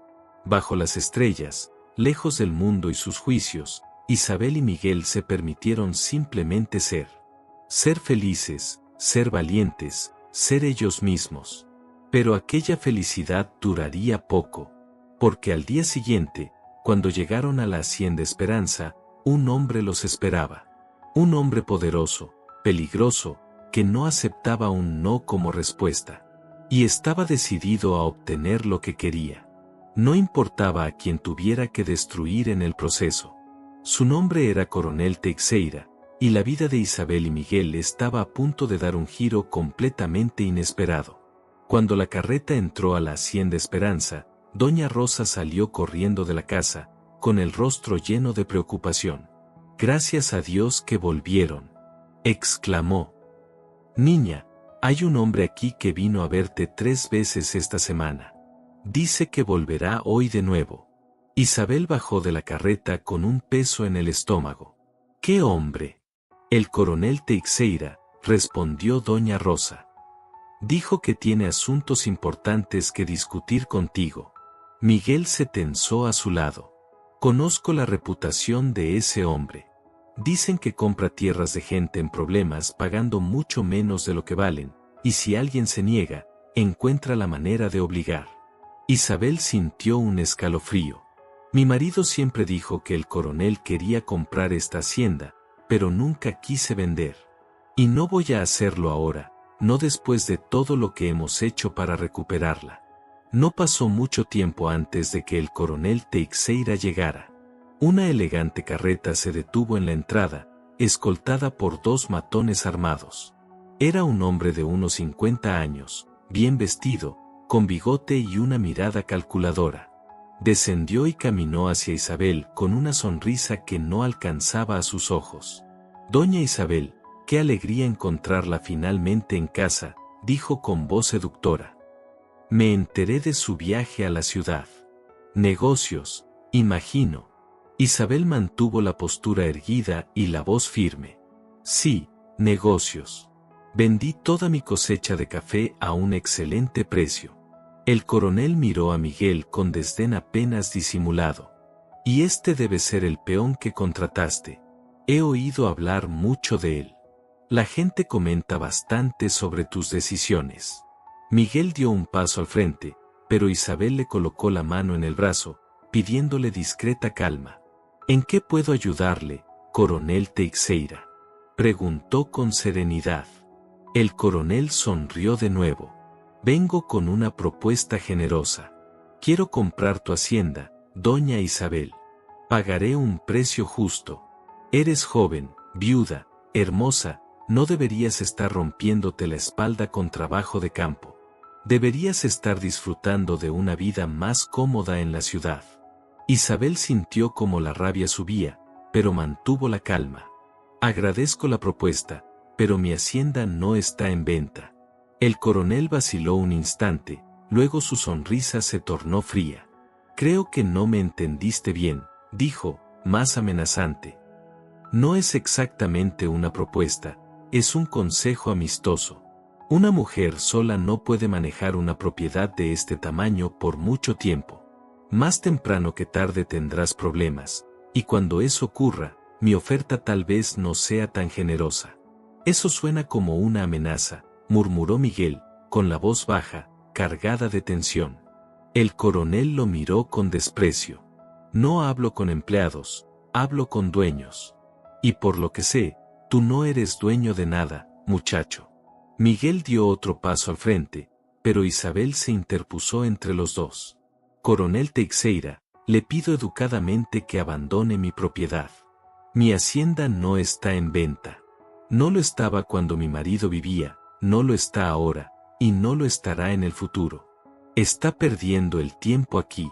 Bajo las estrellas, lejos del mundo y sus juicios, Isabel y Miguel se permitieron simplemente ser. Ser felices, ser valientes, ser ellos mismos. Pero aquella felicidad duraría poco, porque al día siguiente, cuando llegaron a la Hacienda Esperanza, un hombre los esperaba. Un hombre poderoso, peligroso, que no aceptaba un no como respuesta. Y estaba decidido a obtener lo que quería. No importaba a quien tuviera que destruir en el proceso. Su nombre era Coronel Teixeira, y la vida de Isabel y Miguel estaba a punto de dar un giro completamente inesperado. Cuando la carreta entró a la Hacienda Esperanza, doña Rosa salió corriendo de la casa, con el rostro lleno de preocupación. «Gracias a Dios que volvieron», exclamó. «Niña, hay un hombre aquí que vino a verte 3 veces esta semana. Dice que volverá hoy de nuevo». Isabel bajó de la carreta con un peso en el estómago. «¿Qué hombre?» «El coronel Teixeira», respondió doña Rosa. «Dijo que tiene asuntos importantes que discutir contigo». Miguel se tensó a su lado. «Conozco la reputación de ese hombre. Dicen que compra tierras de gente en problemas pagando mucho menos de lo que valen, y si alguien se niega, encuentra la manera de obligar». Isabel sintió un escalofrío. «Mi marido siempre dijo que el coronel quería comprar esta hacienda, pero nunca quise vender. Y no voy a hacerlo ahora, no después de todo lo que hemos hecho para recuperarla». No pasó mucho tiempo antes de que el coronel Teixeira llegara. Una elegante carreta se detuvo en la entrada, escoltada por 2 matones armados. Era un hombre de unos 50 años, bien vestido, con bigote y una mirada calculadora. Descendió y caminó hacia Isabel con una sonrisa que no alcanzaba a sus ojos. «Doña Isabel, qué alegría encontrarla finalmente en casa», dijo con voz seductora. «Me enteré de su viaje a la ciudad. Negocios, imagino». Isabel mantuvo la postura erguida y la voz firme. «Sí, negocios. Vendí toda mi cosecha de café a un excelente precio». El coronel miró a Miguel con desdén apenas disimulado. «Y este debe ser el peón que contrataste. He oído hablar mucho de él. La gente comenta bastante sobre tus decisiones». Miguel dio un paso al frente, pero Isabel le colocó la mano en el brazo, pidiéndole discreta calma. «¿En qué puedo ayudarle, coronel Teixeira?», preguntó con serenidad. El coronel sonrió de nuevo. «Vengo con una propuesta generosa. Quiero comprar tu hacienda, doña Isabel. Pagaré un precio justo. Eres joven, viuda, hermosa, no deberías estar rompiéndote la espalda con trabajo de campo. Deberías estar disfrutando de una vida más cómoda en la ciudad». Isabel sintió como la rabia subía, pero mantuvo la calma. «Agradezco la propuesta, pero mi hacienda no está en venta». El coronel vaciló un instante, luego su sonrisa se tornó fría. «Creo que no me entendiste bien», dijo, más amenazante. «No es exactamente una propuesta, es un consejo amistoso. Una mujer sola no puede manejar una propiedad de este tamaño por mucho tiempo. Más temprano que tarde tendrás problemas, y cuando eso ocurra, mi oferta tal vez no sea tan generosa». «Eso suena como una amenaza», murmuró Miguel, con la voz baja, cargada de tensión. El coronel lo miró con desprecio. «No hablo con empleados, hablo con dueños. Y por lo que sé, tú no eres dueño de nada, muchacho». Miguel dio otro paso al frente, pero Isabel se interpuso entre los dos. «Coronel Teixeira, le pido educadamente que abandone mi propiedad. Mi hacienda no está en venta. No lo estaba cuando mi marido vivía, no lo está ahora, y no lo estará en el futuro. Está perdiendo el tiempo aquí».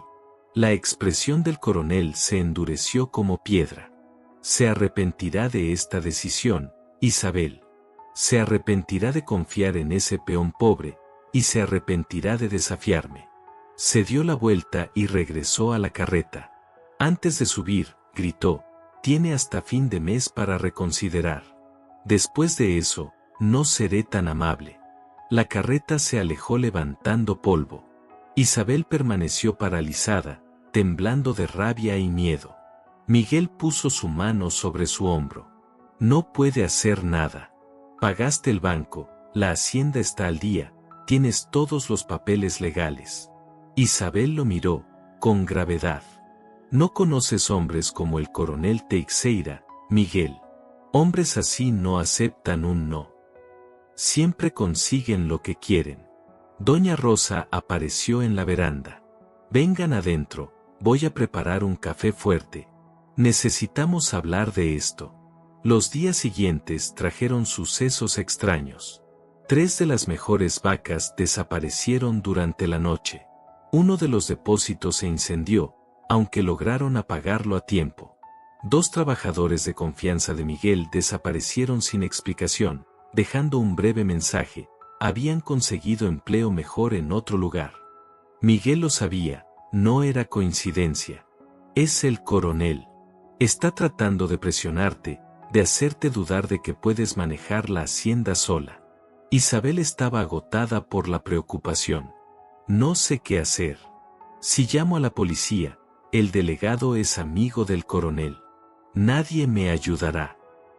La expresión del coronel se endureció como piedra. «Se arrepentirá de esta decisión, Isabel. Se arrepentirá de confiar en ese peón pobre, y se arrepentirá de desafiarme». Se dio la vuelta y regresó a la carreta. Antes de subir, gritó: «Tiene hasta fin de mes para reconsiderar. Después de eso, no seré tan amable». La carreta se alejó levantando polvo. Isabel permaneció paralizada, temblando de rabia y miedo. Miguel puso su mano sobre su hombro. No puede hacer nada. Pagaste el banco, la hacienda está al día, tienes todos los papeles legales. Isabel lo miró, con gravedad. No conoces hombres como el coronel Teixeira, Miguel. Hombres así no aceptan un no. Siempre consiguen lo que quieren. Doña Rosa apareció en la veranda. Vengan adentro, voy a preparar un café fuerte. Necesitamos hablar de esto. Los días siguientes trajeron sucesos extraños. 3 de las mejores vacas desaparecieron durante la noche. Uno de los depósitos se incendió, aunque lograron apagarlo a tiempo. 2 trabajadores de confianza de Miguel desaparecieron sin explicación, dejando un breve mensaje: habían conseguido empleo mejor en otro lugar. Miguel lo sabía, no era coincidencia. Es el coronel. Está tratando de presionarte, de hacerte dudar de que puedes manejar la hacienda sola. Isabel estaba agotada por la preocupación. No sé qué hacer. Si llamo a la policía, el delegado es amigo del coronel. Nadie me ayudará.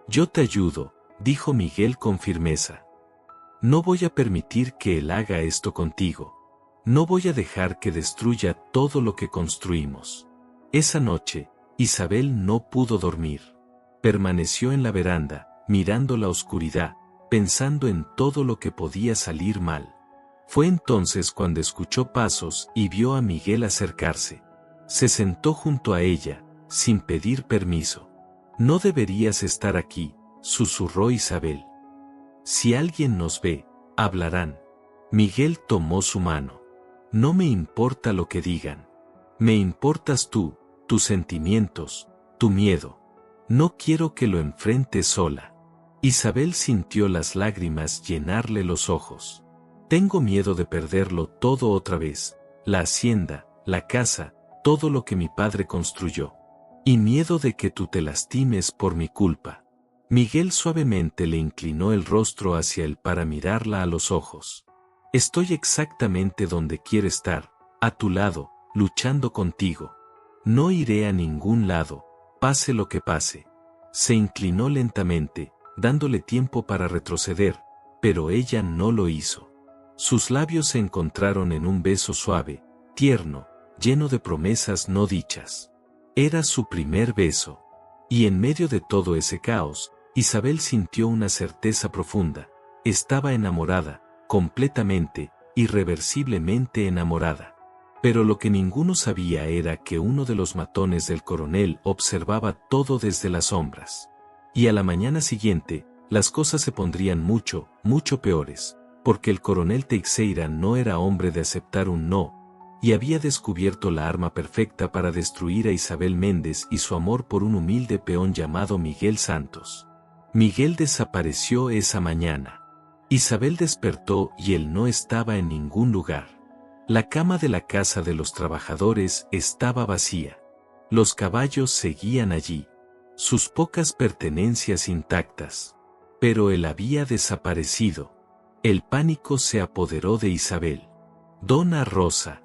Yo te ayudo, dijo Miguel con firmeza. No voy a permitir que él haga esto contigo. No voy a dejar que destruya todo lo que construimos. Esa noche, Isabel no pudo dormir. Permaneció en la veranda, mirando la oscuridad, pensando en todo lo que podía salir mal. Fue entonces cuando escuchó pasos y vio a Miguel acercarse. Se sentó junto a ella, sin pedir permiso. No deberías estar aquí, susurró Isabel. Si alguien nos ve, hablarán. Miguel tomó su mano. No me importa lo que digan. Me importas tú, tus sentimientos, tu miedo. No quiero que lo enfrentes sola. Isabel sintió las lágrimas llenarle los ojos. Tengo miedo de perderlo todo otra vez, la hacienda, la casa, todo lo que mi padre construyó. Y miedo de que tú te lastimes por mi culpa. Miguel suavemente le inclinó el rostro hacia él para mirarla a los ojos. Estoy exactamente donde quiero estar, a tu lado, luchando contigo. No iré a ningún lado, pase lo que pase. Se inclinó lentamente, dándole tiempo para retroceder, pero ella no lo hizo. Sus labios se encontraron en un beso suave, tierno, lleno de promesas no dichas. Era su primer beso. Y en medio de todo ese caos, Isabel sintió una certeza profunda. Estaba enamorada, completamente, irreversiblemente enamorada. Pero lo que ninguno sabía era que uno de los matones del coronel observaba todo desde las sombras. Y a la mañana siguiente, las cosas se pondrían mucho, mucho peores, porque el coronel Teixeira no era hombre de aceptar un no, y había descubierto la arma perfecta para destruir a Isabel Méndez y su amor por un humilde peón llamado Miguel Santos. Miguel desapareció esa mañana. Isabel despertó y él no estaba en ningún lugar. La cama de la casa de los trabajadores estaba vacía. Los caballos seguían allí, sus pocas pertenencias intactas. Pero él había desaparecido. El pánico se apoderó de Isabel. Dona Rosa,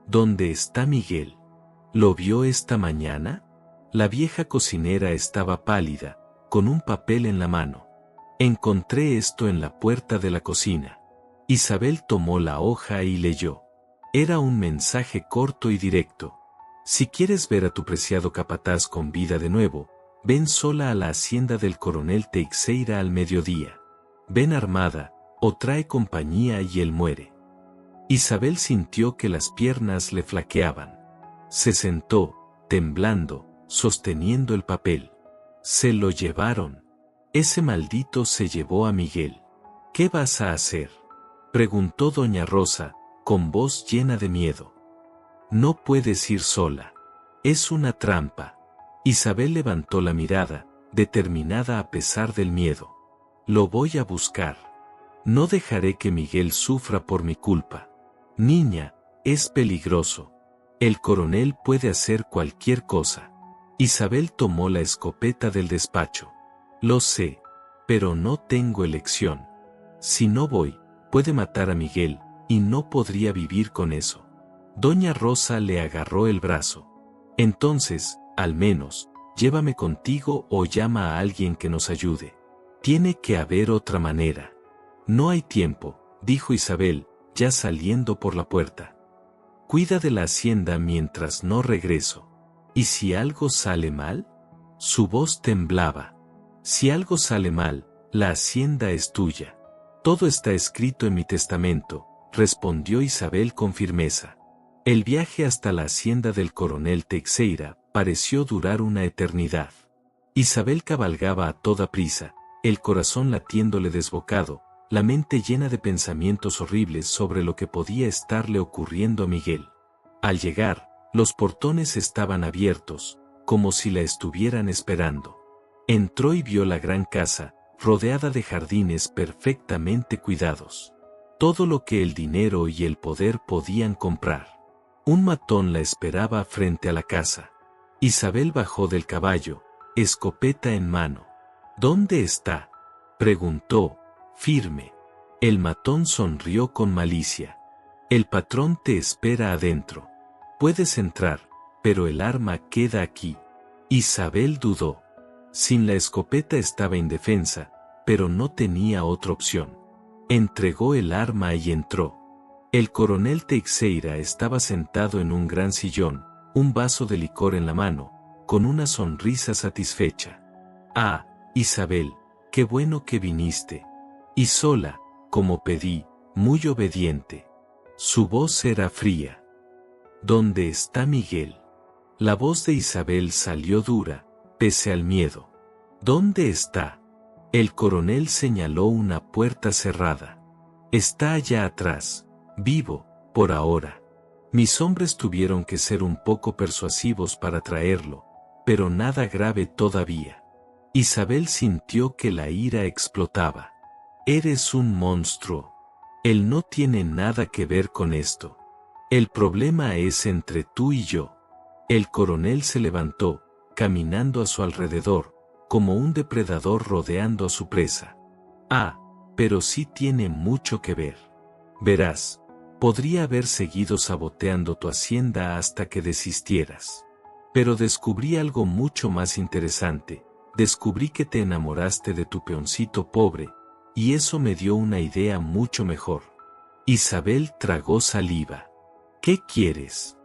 ¿dónde está Miguel? ¿Lo vio esta mañana? La vieja cocinera estaba pálida, con un papel en la mano. Encontré esto en la puerta de la cocina. Isabel tomó la hoja y leyó. Era un mensaje corto y directo. Si quieres ver a tu preciado capataz con vida de nuevo, ven sola a la hacienda del coronel Teixeira al mediodía. Ven armada, o trae compañía y él muere. Isabel sintió que las piernas le flaqueaban. Se sentó, temblando, sosteniendo el papel. Se lo llevaron. Ese maldito se llevó a Miguel. ¿Qué vas a hacer?, preguntó doña Rosa, con voz llena de miedo. No puedes ir sola. Es una trampa. Isabel levantó la mirada, determinada a pesar del miedo. Lo voy a buscar. No dejaré que Miguel sufra por mi culpa. Niña, es peligroso. El coronel puede hacer cualquier cosa. Isabel tomó la escopeta del despacho. Lo sé, pero no tengo elección. Si no voy, puede matar a Miguel, y no podría vivir con eso. Doña Rosa le agarró el brazo. Entonces, al menos, llévame contigo o llama a alguien que nos ayude. Tiene que haber otra manera. No hay tiempo, dijo Isabel, ya saliendo por la puerta. Cuida de la hacienda mientras no regreso. ¿Y si algo sale mal? Su voz temblaba. Si algo sale mal, la hacienda es tuya. Todo está escrito en mi testamento, respondió Isabel con firmeza. El viaje hasta la hacienda del coronel Teixeira pareció durar una eternidad. Isabel cabalgaba a toda prisa, el corazón latiéndole desbocado, la mente llena de pensamientos horribles sobre lo que podía estarle ocurriendo a Miguel. Al llegar, los portones estaban abiertos, como si la estuvieran esperando. Entró y vio la gran casa, rodeada de jardines perfectamente cuidados. Todo lo que el dinero y el poder podían comprar. Un matón la esperaba frente a la casa. Isabel bajó del caballo, escopeta en mano. ¿Dónde está?, preguntó, firme. El matón sonrió con malicia. El patrón te espera adentro. Puedes entrar, pero el arma queda aquí. Isabel dudó. Sin la escopeta estaba indefensa, pero no tenía otra opción. Entregó el arma y entró. El coronel Teixeira estaba sentado en un gran sillón, un vaso de licor en la mano, con una sonrisa satisfecha. Ah, Isabel, qué bueno que viniste. Y sola, como pedí, muy obediente. Su voz era fría. ¿Dónde está Miguel? La voz de Isabel salió dura, pese al miedo. ¿Dónde está? El coronel señaló una puerta cerrada. Está allá atrás, vivo, por ahora. Mis hombres tuvieron que ser un poco persuasivos para traerlo, pero nada grave todavía. Isabel sintió que la ira explotaba. Eres un monstruo. Él no tiene nada que ver con esto. El problema es entre tú y yo. El coronel se levantó, caminando a su alrededor, como un depredador rodeando a su presa. Ah, pero sí tiene mucho que ver. Verás, podría haber seguido saboteando tu hacienda hasta que desistieras. Pero descubrí algo mucho más interesante. Descubrí que te enamoraste de tu peoncito pobre, y eso me dio una idea mucho mejor. Isabel tragó saliva. ¿Qué quieres?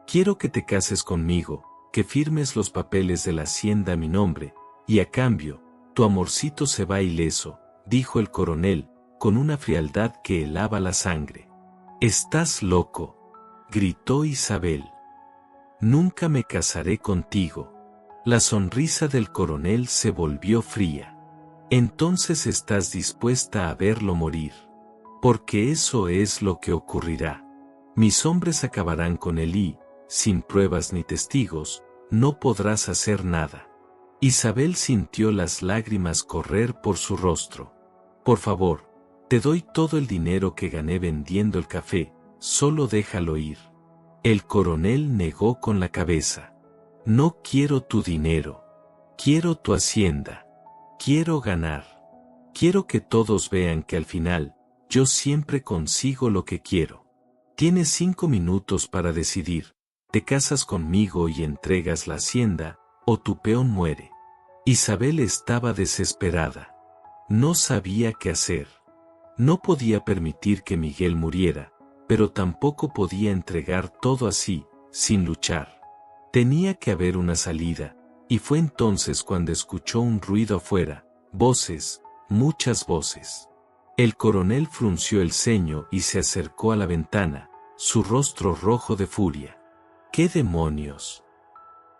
Quiero que te cases conmigo, que firmes los papeles de la hacienda a mi nombre, y a cambio, tu amorcito se va ileso, dijo el coronel, con una frialdad que helaba la sangre. «Estás loco», gritó Isabel. «Nunca me casaré contigo». La sonrisa del coronel se volvió fría. «Entonces estás dispuesta a verlo morir. Porque eso es lo que ocurrirá. Mis hombres acabarán con él y, sin pruebas ni testigos, no podrás hacer nada». Isabel sintió las lágrimas correr por su rostro. «Por favor, te doy todo el dinero que gané vendiendo el café, solo déjalo ir». El coronel negó con la cabeza. «No quiero tu dinero. Quiero tu hacienda. Quiero ganar. Quiero que todos vean que al final, yo siempre consigo lo que quiero. Tienes 5 minutos para decidir, te casas conmigo y entregas la hacienda, o tu peón muere». Isabel estaba desesperada. No sabía qué hacer. No podía permitir que Miguel muriera, pero tampoco podía entregar todo así, sin luchar. Tenía que haber una salida, y fue entonces cuando escuchó un ruido afuera, voces, muchas voces. El coronel frunció el ceño y se acercó a la ventana, su rostro rojo de furia. ¿Qué demonios?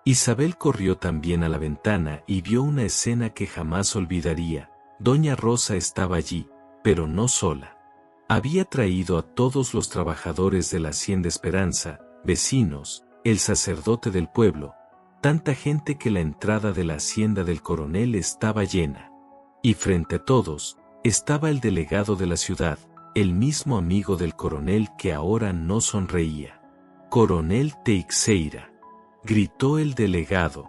Isabel corrió también a la ventana y vio una escena que jamás olvidaría. Doña Rosa estaba allí, pero no sola. Había traído a todos los trabajadores de la Hacienda Esperanza, vecinos, el sacerdote del pueblo, tanta gente que la entrada de la hacienda del coronel estaba llena. Y frente a todos, estaba el delegado de la ciudad, el mismo amigo del coronel que ahora no sonreía. «Coronel Teixeira», gritó el delegado.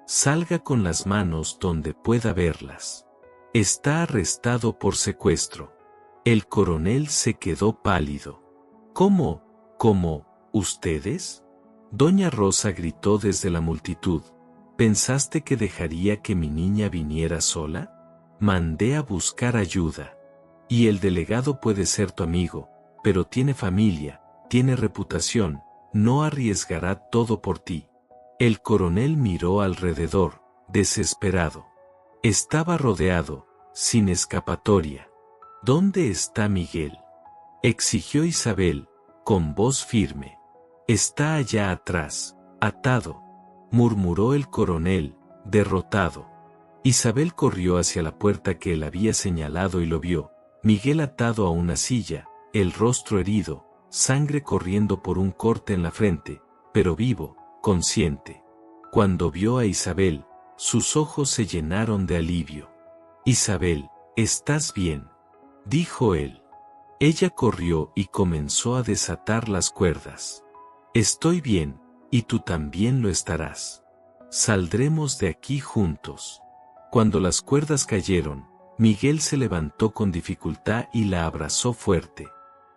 «Salga con las manos donde pueda verlas. Está arrestado por secuestro». El coronel se quedó pálido. «¿Cómo? ¿Ustedes? Doña Rosa gritó desde la multitud. ¿Pensaste que dejaría que mi niña viniera sola? Mandé a buscar ayuda. Y el delegado puede ser tu amigo, pero tiene familia, tiene reputación, no arriesgará todo por ti. El coronel miró alrededor, desesperado. Estaba rodeado, sin escapatoria. ¿Dónde está Miguel?, exigió Isabel, con voz firme. Está allá atrás, atado, murmuró el coronel, derrotado. Isabel corrió hacia la puerta que él había señalado y lo vio. Miguel atado a una silla, el rostro herido, sangre corriendo por un corte en la frente, pero vivo, consciente. Cuando vio a Isabel, sus ojos se llenaron de alivio. Isabel, ¿estás bien?, dijo él. Ella corrió y comenzó a desatar las cuerdas. Estoy bien, y tú también lo estarás. Saldremos de aquí juntos. Cuando las cuerdas cayeron, Miguel se levantó con dificultad y la abrazó fuerte.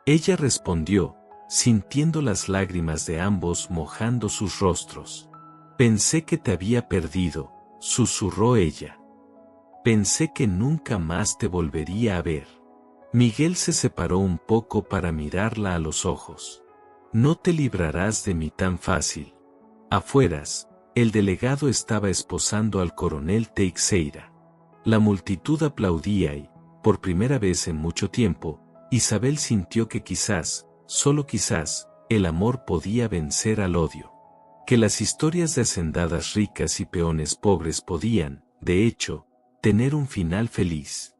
Ella respondió, sintiendo las lágrimas de ambos mojando sus rostros. Pensé que te había perdido, susurró ella. Pensé que nunca más te volvería a ver. Miguel se separó un poco para mirarla a los ojos. No te librarás de mí tan fácil. Afueras, el delegado estaba esposando al coronel Teixeira. La multitud aplaudía y, por primera vez en mucho tiempo, Isabel sintió que quizás, solo quizás, el amor podía vencer al odio. Que las historias de hacendadas ricas y peones pobres podían, de hecho, tener un final feliz.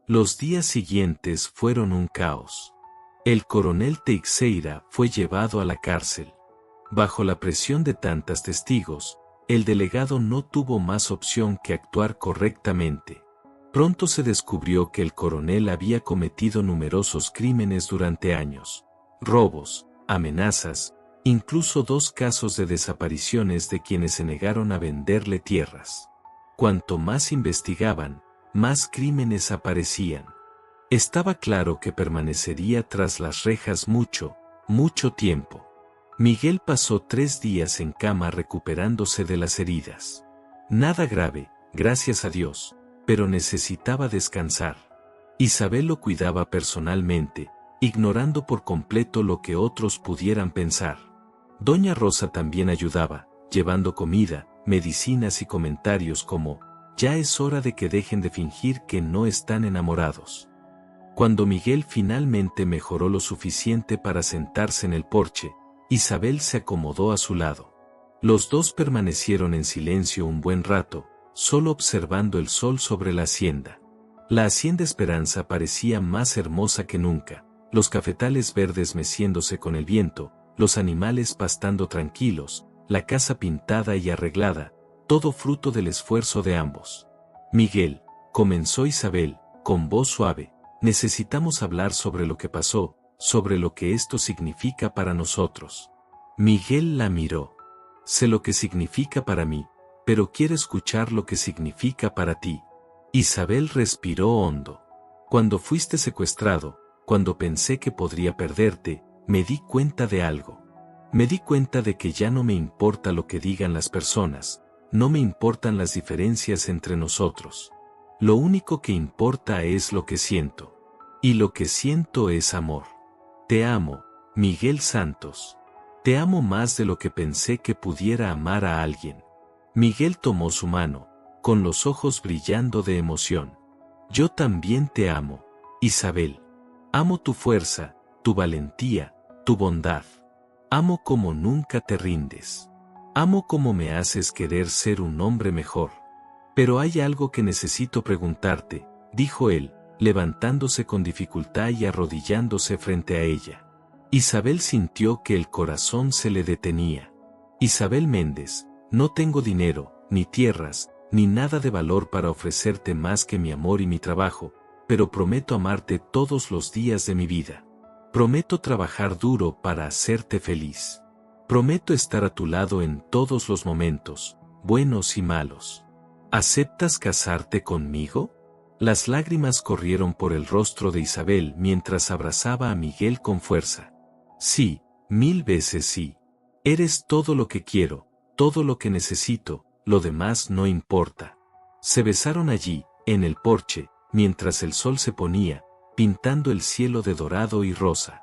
Los días siguientes fueron un caos. El coronel Teixeira fue llevado a la cárcel. Bajo la presión de tantos testigos, el delegado no tuvo más opción que actuar correctamente. Pronto se descubrió que el coronel había cometido numerosos crímenes durante años. Robos, amenazas, incluso 2 casos de desapariciones de quienes se negaron a venderle tierras. Cuanto más investigaban, más crímenes aparecían. Estaba claro que permanecería tras las rejas mucho, mucho tiempo. Miguel pasó 3 días en cama recuperándose de las heridas. Nada grave, gracias a Dios, pero necesitaba descansar. Isabel lo cuidaba personalmente, ignorando por completo lo que otros pudieran pensar. Doña Rosa también ayudaba, llevando comida, medicinas y comentarios como, ya es hora de que dejen de fingir que no están enamorados. Cuando Miguel finalmente mejoró lo suficiente para sentarse en el porche, Isabel se acomodó a su lado. Los dos permanecieron en silencio un buen rato, solo observando el sol sobre la hacienda. La hacienda Esperanza parecía más hermosa que nunca, los cafetales verdes meciéndose con el viento, los animales pastando tranquilos, la casa pintada y arreglada, todo fruto del esfuerzo de ambos. Miguel, comenzó Isabel, con voz suave, necesitamos hablar sobre lo que pasó, sobre lo que esto significa para nosotros. Miguel la miró. Sé lo que significa para mí, pero quiero escuchar lo que significa para ti. Isabel respiró hondo. Cuando fuiste secuestrado, cuando pensé que podría perderte, me di cuenta de algo. Me di cuenta de que ya no me importa lo que digan las personas, no me importan las diferencias entre nosotros. Lo único que importa es lo que siento. Y lo que siento es amor. Te amo, Miguel Santos. Te amo más de lo que pensé que pudiera amar a alguien. Miguel tomó su mano, con los ojos brillando de emoción. Yo también te amo, Isabel. Amo tu fuerza, tu valentía, tu bondad. Amo como nunca te rindes. Amo como me haces querer ser un hombre mejor. Pero hay algo que necesito preguntarte, dijo él, levantándose con dificultad y arrodillándose frente a ella. Isabel sintió que el corazón se le detenía. Isabel Méndez, no tengo dinero, ni tierras, ni nada de valor para ofrecerte más que mi amor y mi trabajo, pero prometo amarte todos los días de mi vida. Prometo trabajar duro para hacerte feliz. Prometo estar a tu lado en todos los momentos, buenos y malos. ¿Aceptas casarte conmigo? Las lágrimas corrieron por el rostro de Isabel mientras abrazaba a Miguel con fuerza. Sí, 1000 veces sí. Eres todo lo que quiero, todo lo que necesito, lo demás no importa. Se besaron allí, en el porche, mientras el sol se ponía, pintando el cielo de dorado y rosa.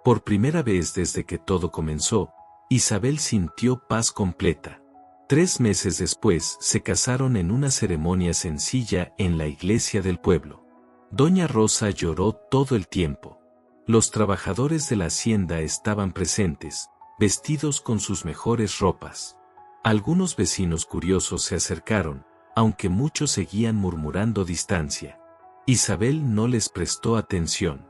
Por primera vez desde que todo comenzó, Isabel sintió paz completa. 3 meses después se casaron en una ceremonia sencilla en la iglesia del pueblo. Doña Rosa lloró todo el tiempo. Los trabajadores de la hacienda estaban presentes, vestidos con sus mejores ropas. Algunos vecinos curiosos se acercaron, aunque muchos seguían murmurando distancia. Isabel no les prestó atención.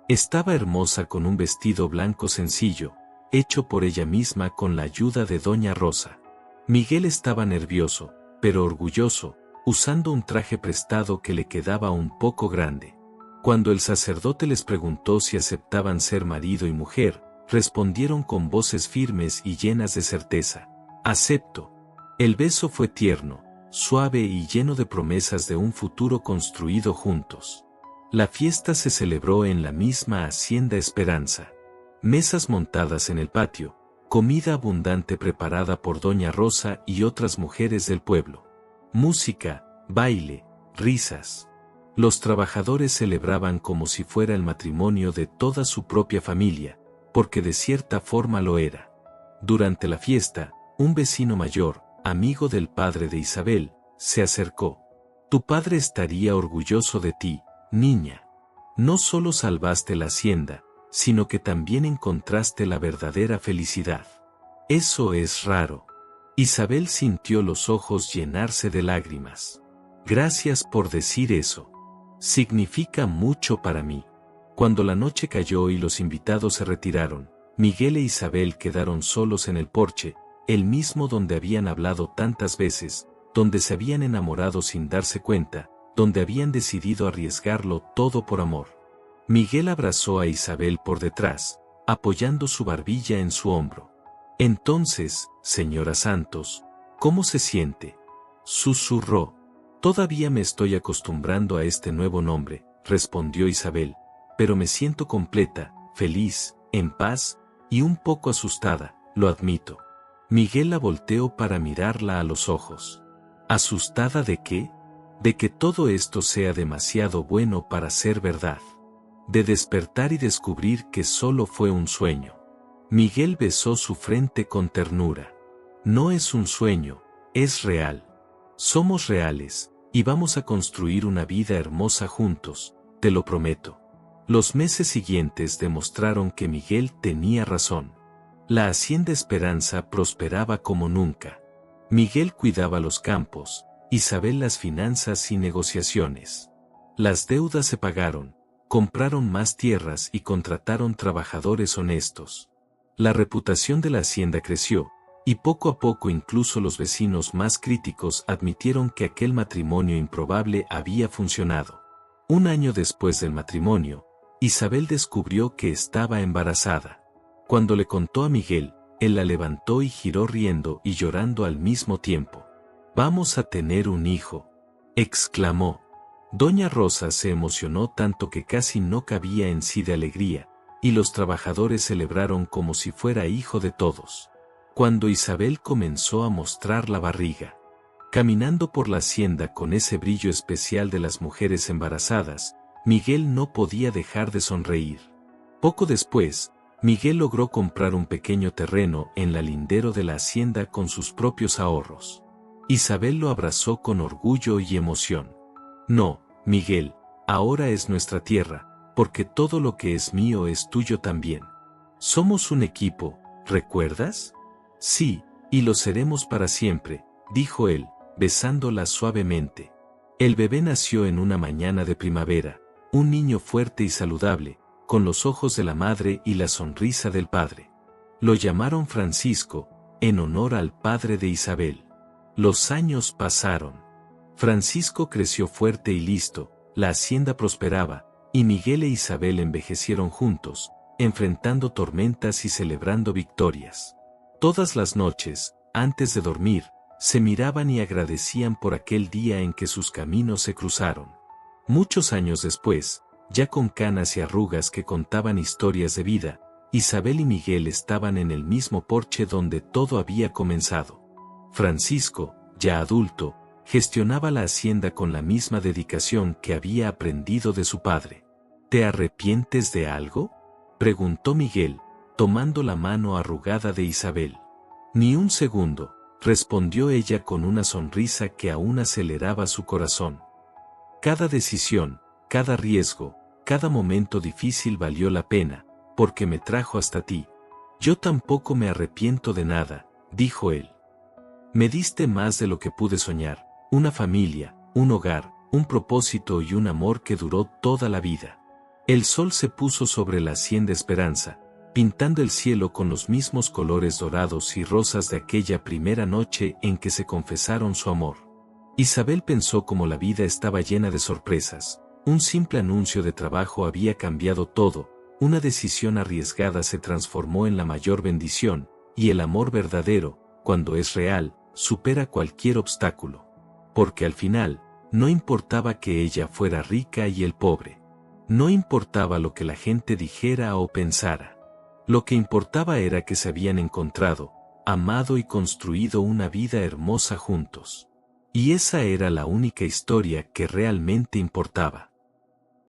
Estaba hermosa con un vestido blanco sencillo, hecho por ella misma con la ayuda de Doña Rosa. Miguel estaba nervioso, pero orgulloso, usando un traje prestado que le quedaba un poco grande. Cuando el sacerdote les preguntó si aceptaban ser marido y mujer, respondieron con voces firmes y llenas de certeza: «Acepto». El beso fue tierno, suave y lleno de promesas de un futuro construido juntos. La fiesta se celebró en la misma Hacienda Esperanza. Mesas montadas en el patio, comida abundante preparada por Doña Rosa y otras mujeres del pueblo. Música, baile, risas. Los trabajadores celebraban como si fuera el matrimonio de toda su propia familia, porque de cierta forma lo era. Durante la fiesta, un vecino mayor, amigo del padre de Isabel, se acercó. «Tu padre estaría orgulloso de ti, niña. No solo salvaste la hacienda, sino que también encontraste la verdadera felicidad». «Eso es raro». Isabel sintió los ojos llenarse de lágrimas. «Gracias por decir eso. Significa mucho para mí». Cuando la noche cayó y los invitados se retiraron, Miguel e Isabel quedaron solos en el porche, el mismo donde habían hablado tantas veces, donde se habían enamorado sin darse cuenta, donde habían decidido arriesgarlo todo por amor. Miguel abrazó a Isabel por detrás, apoyando su barbilla en su hombro. «Entonces, señora Santos, ¿cómo se siente?», susurró. «Todavía me estoy acostumbrando a este nuevo nombre», respondió Isabel, «pero me siento completa, feliz, en paz, y un poco asustada, lo admito». Miguel la volteó para mirarla a los ojos. ¿Asustada de qué? De que todo esto sea demasiado bueno para ser verdad. De despertar y descubrir que solo fue un sueño. Miguel besó su frente con ternura. «No es un sueño, es real. Somos reales, y vamos a construir una vida hermosa juntos, te lo prometo». Los meses siguientes demostraron que Miguel tenía razón. La Hacienda Esperanza prosperaba como nunca. Miguel cuidaba los campos, Isabel las finanzas y negociaciones. Las deudas se pagaron, compraron más tierras y contrataron trabajadores honestos. La reputación de la hacienda creció, y poco a poco incluso los vecinos más críticos admitieron que aquel matrimonio improbable había funcionado. Un año después del matrimonio, Isabel descubrió que estaba embarazada. Cuando le contó a Miguel, él la levantó y giró riendo y llorando al mismo tiempo. «Vamos a tener un hijo», exclamó. Doña Rosa se emocionó tanto que casi no cabía en sí de alegría, y los trabajadores celebraron como si fuera hijo de todos. Cuando Isabel comenzó a mostrar la barriga, caminando por la hacienda con ese brillo especial de las mujeres embarazadas, Miguel no podía dejar de sonreír. Poco después, Miguel logró comprar un pequeño terreno en la lindero de la hacienda con sus propios ahorros. Isabel lo abrazó con orgullo y emoción. «No, Miguel, ahora es nuestra tierra, porque todo lo que es mío es tuyo también. Somos un equipo, ¿recuerdas?». «Sí, y lo seremos para siempre», dijo él, besándola suavemente. El bebé nació en una mañana de primavera, un niño fuerte y saludable, con los ojos de la madre y la sonrisa del padre. Lo llamaron Francisco, en honor al padre de Isabel. Los años pasaron. Francisco creció fuerte y listo, la hacienda prosperaba, y Miguel e Isabel envejecieron juntos, enfrentando tormentas y celebrando victorias. Todas las noches, antes de dormir, se miraban y agradecían por aquel día en que sus caminos se cruzaron. Muchos años después, ya con canas y arrugas que contaban historias de vida, Isabel y Miguel estaban en el mismo porche donde todo había comenzado. Francisco, ya adulto, gestionaba la hacienda con la misma dedicación que había aprendido de su padre. ¿Te arrepientes de algo?, preguntó Miguel, tomando la mano arrugada de Isabel. Ni un segundo, respondió ella con una sonrisa que aún aceleraba su corazón. Cada decisión, cada riesgo, cada momento difícil valió la pena, porque me trajo hasta ti. Yo tampoco me arrepiento de nada, dijo él. Me diste más de lo que pude soñar, una familia, un hogar, un propósito y un amor que duró toda la vida. El sol se puso sobre la hacienda Esperanza, pintando el cielo con los mismos colores dorados y rosas de aquella primera noche en que se confesaron su amor. Isabel pensó cómo la vida estaba llena de sorpresas. Un simple anuncio de trabajo había cambiado todo, una decisión arriesgada se transformó en la mayor bendición, y el amor verdadero, cuando es real, supera cualquier obstáculo. Porque al final, no importaba que ella fuera rica y él pobre. No importaba lo que la gente dijera o pensara. Lo que importaba era que se habían encontrado, amado y construido una vida hermosa juntos. Y esa era la única historia que realmente importaba.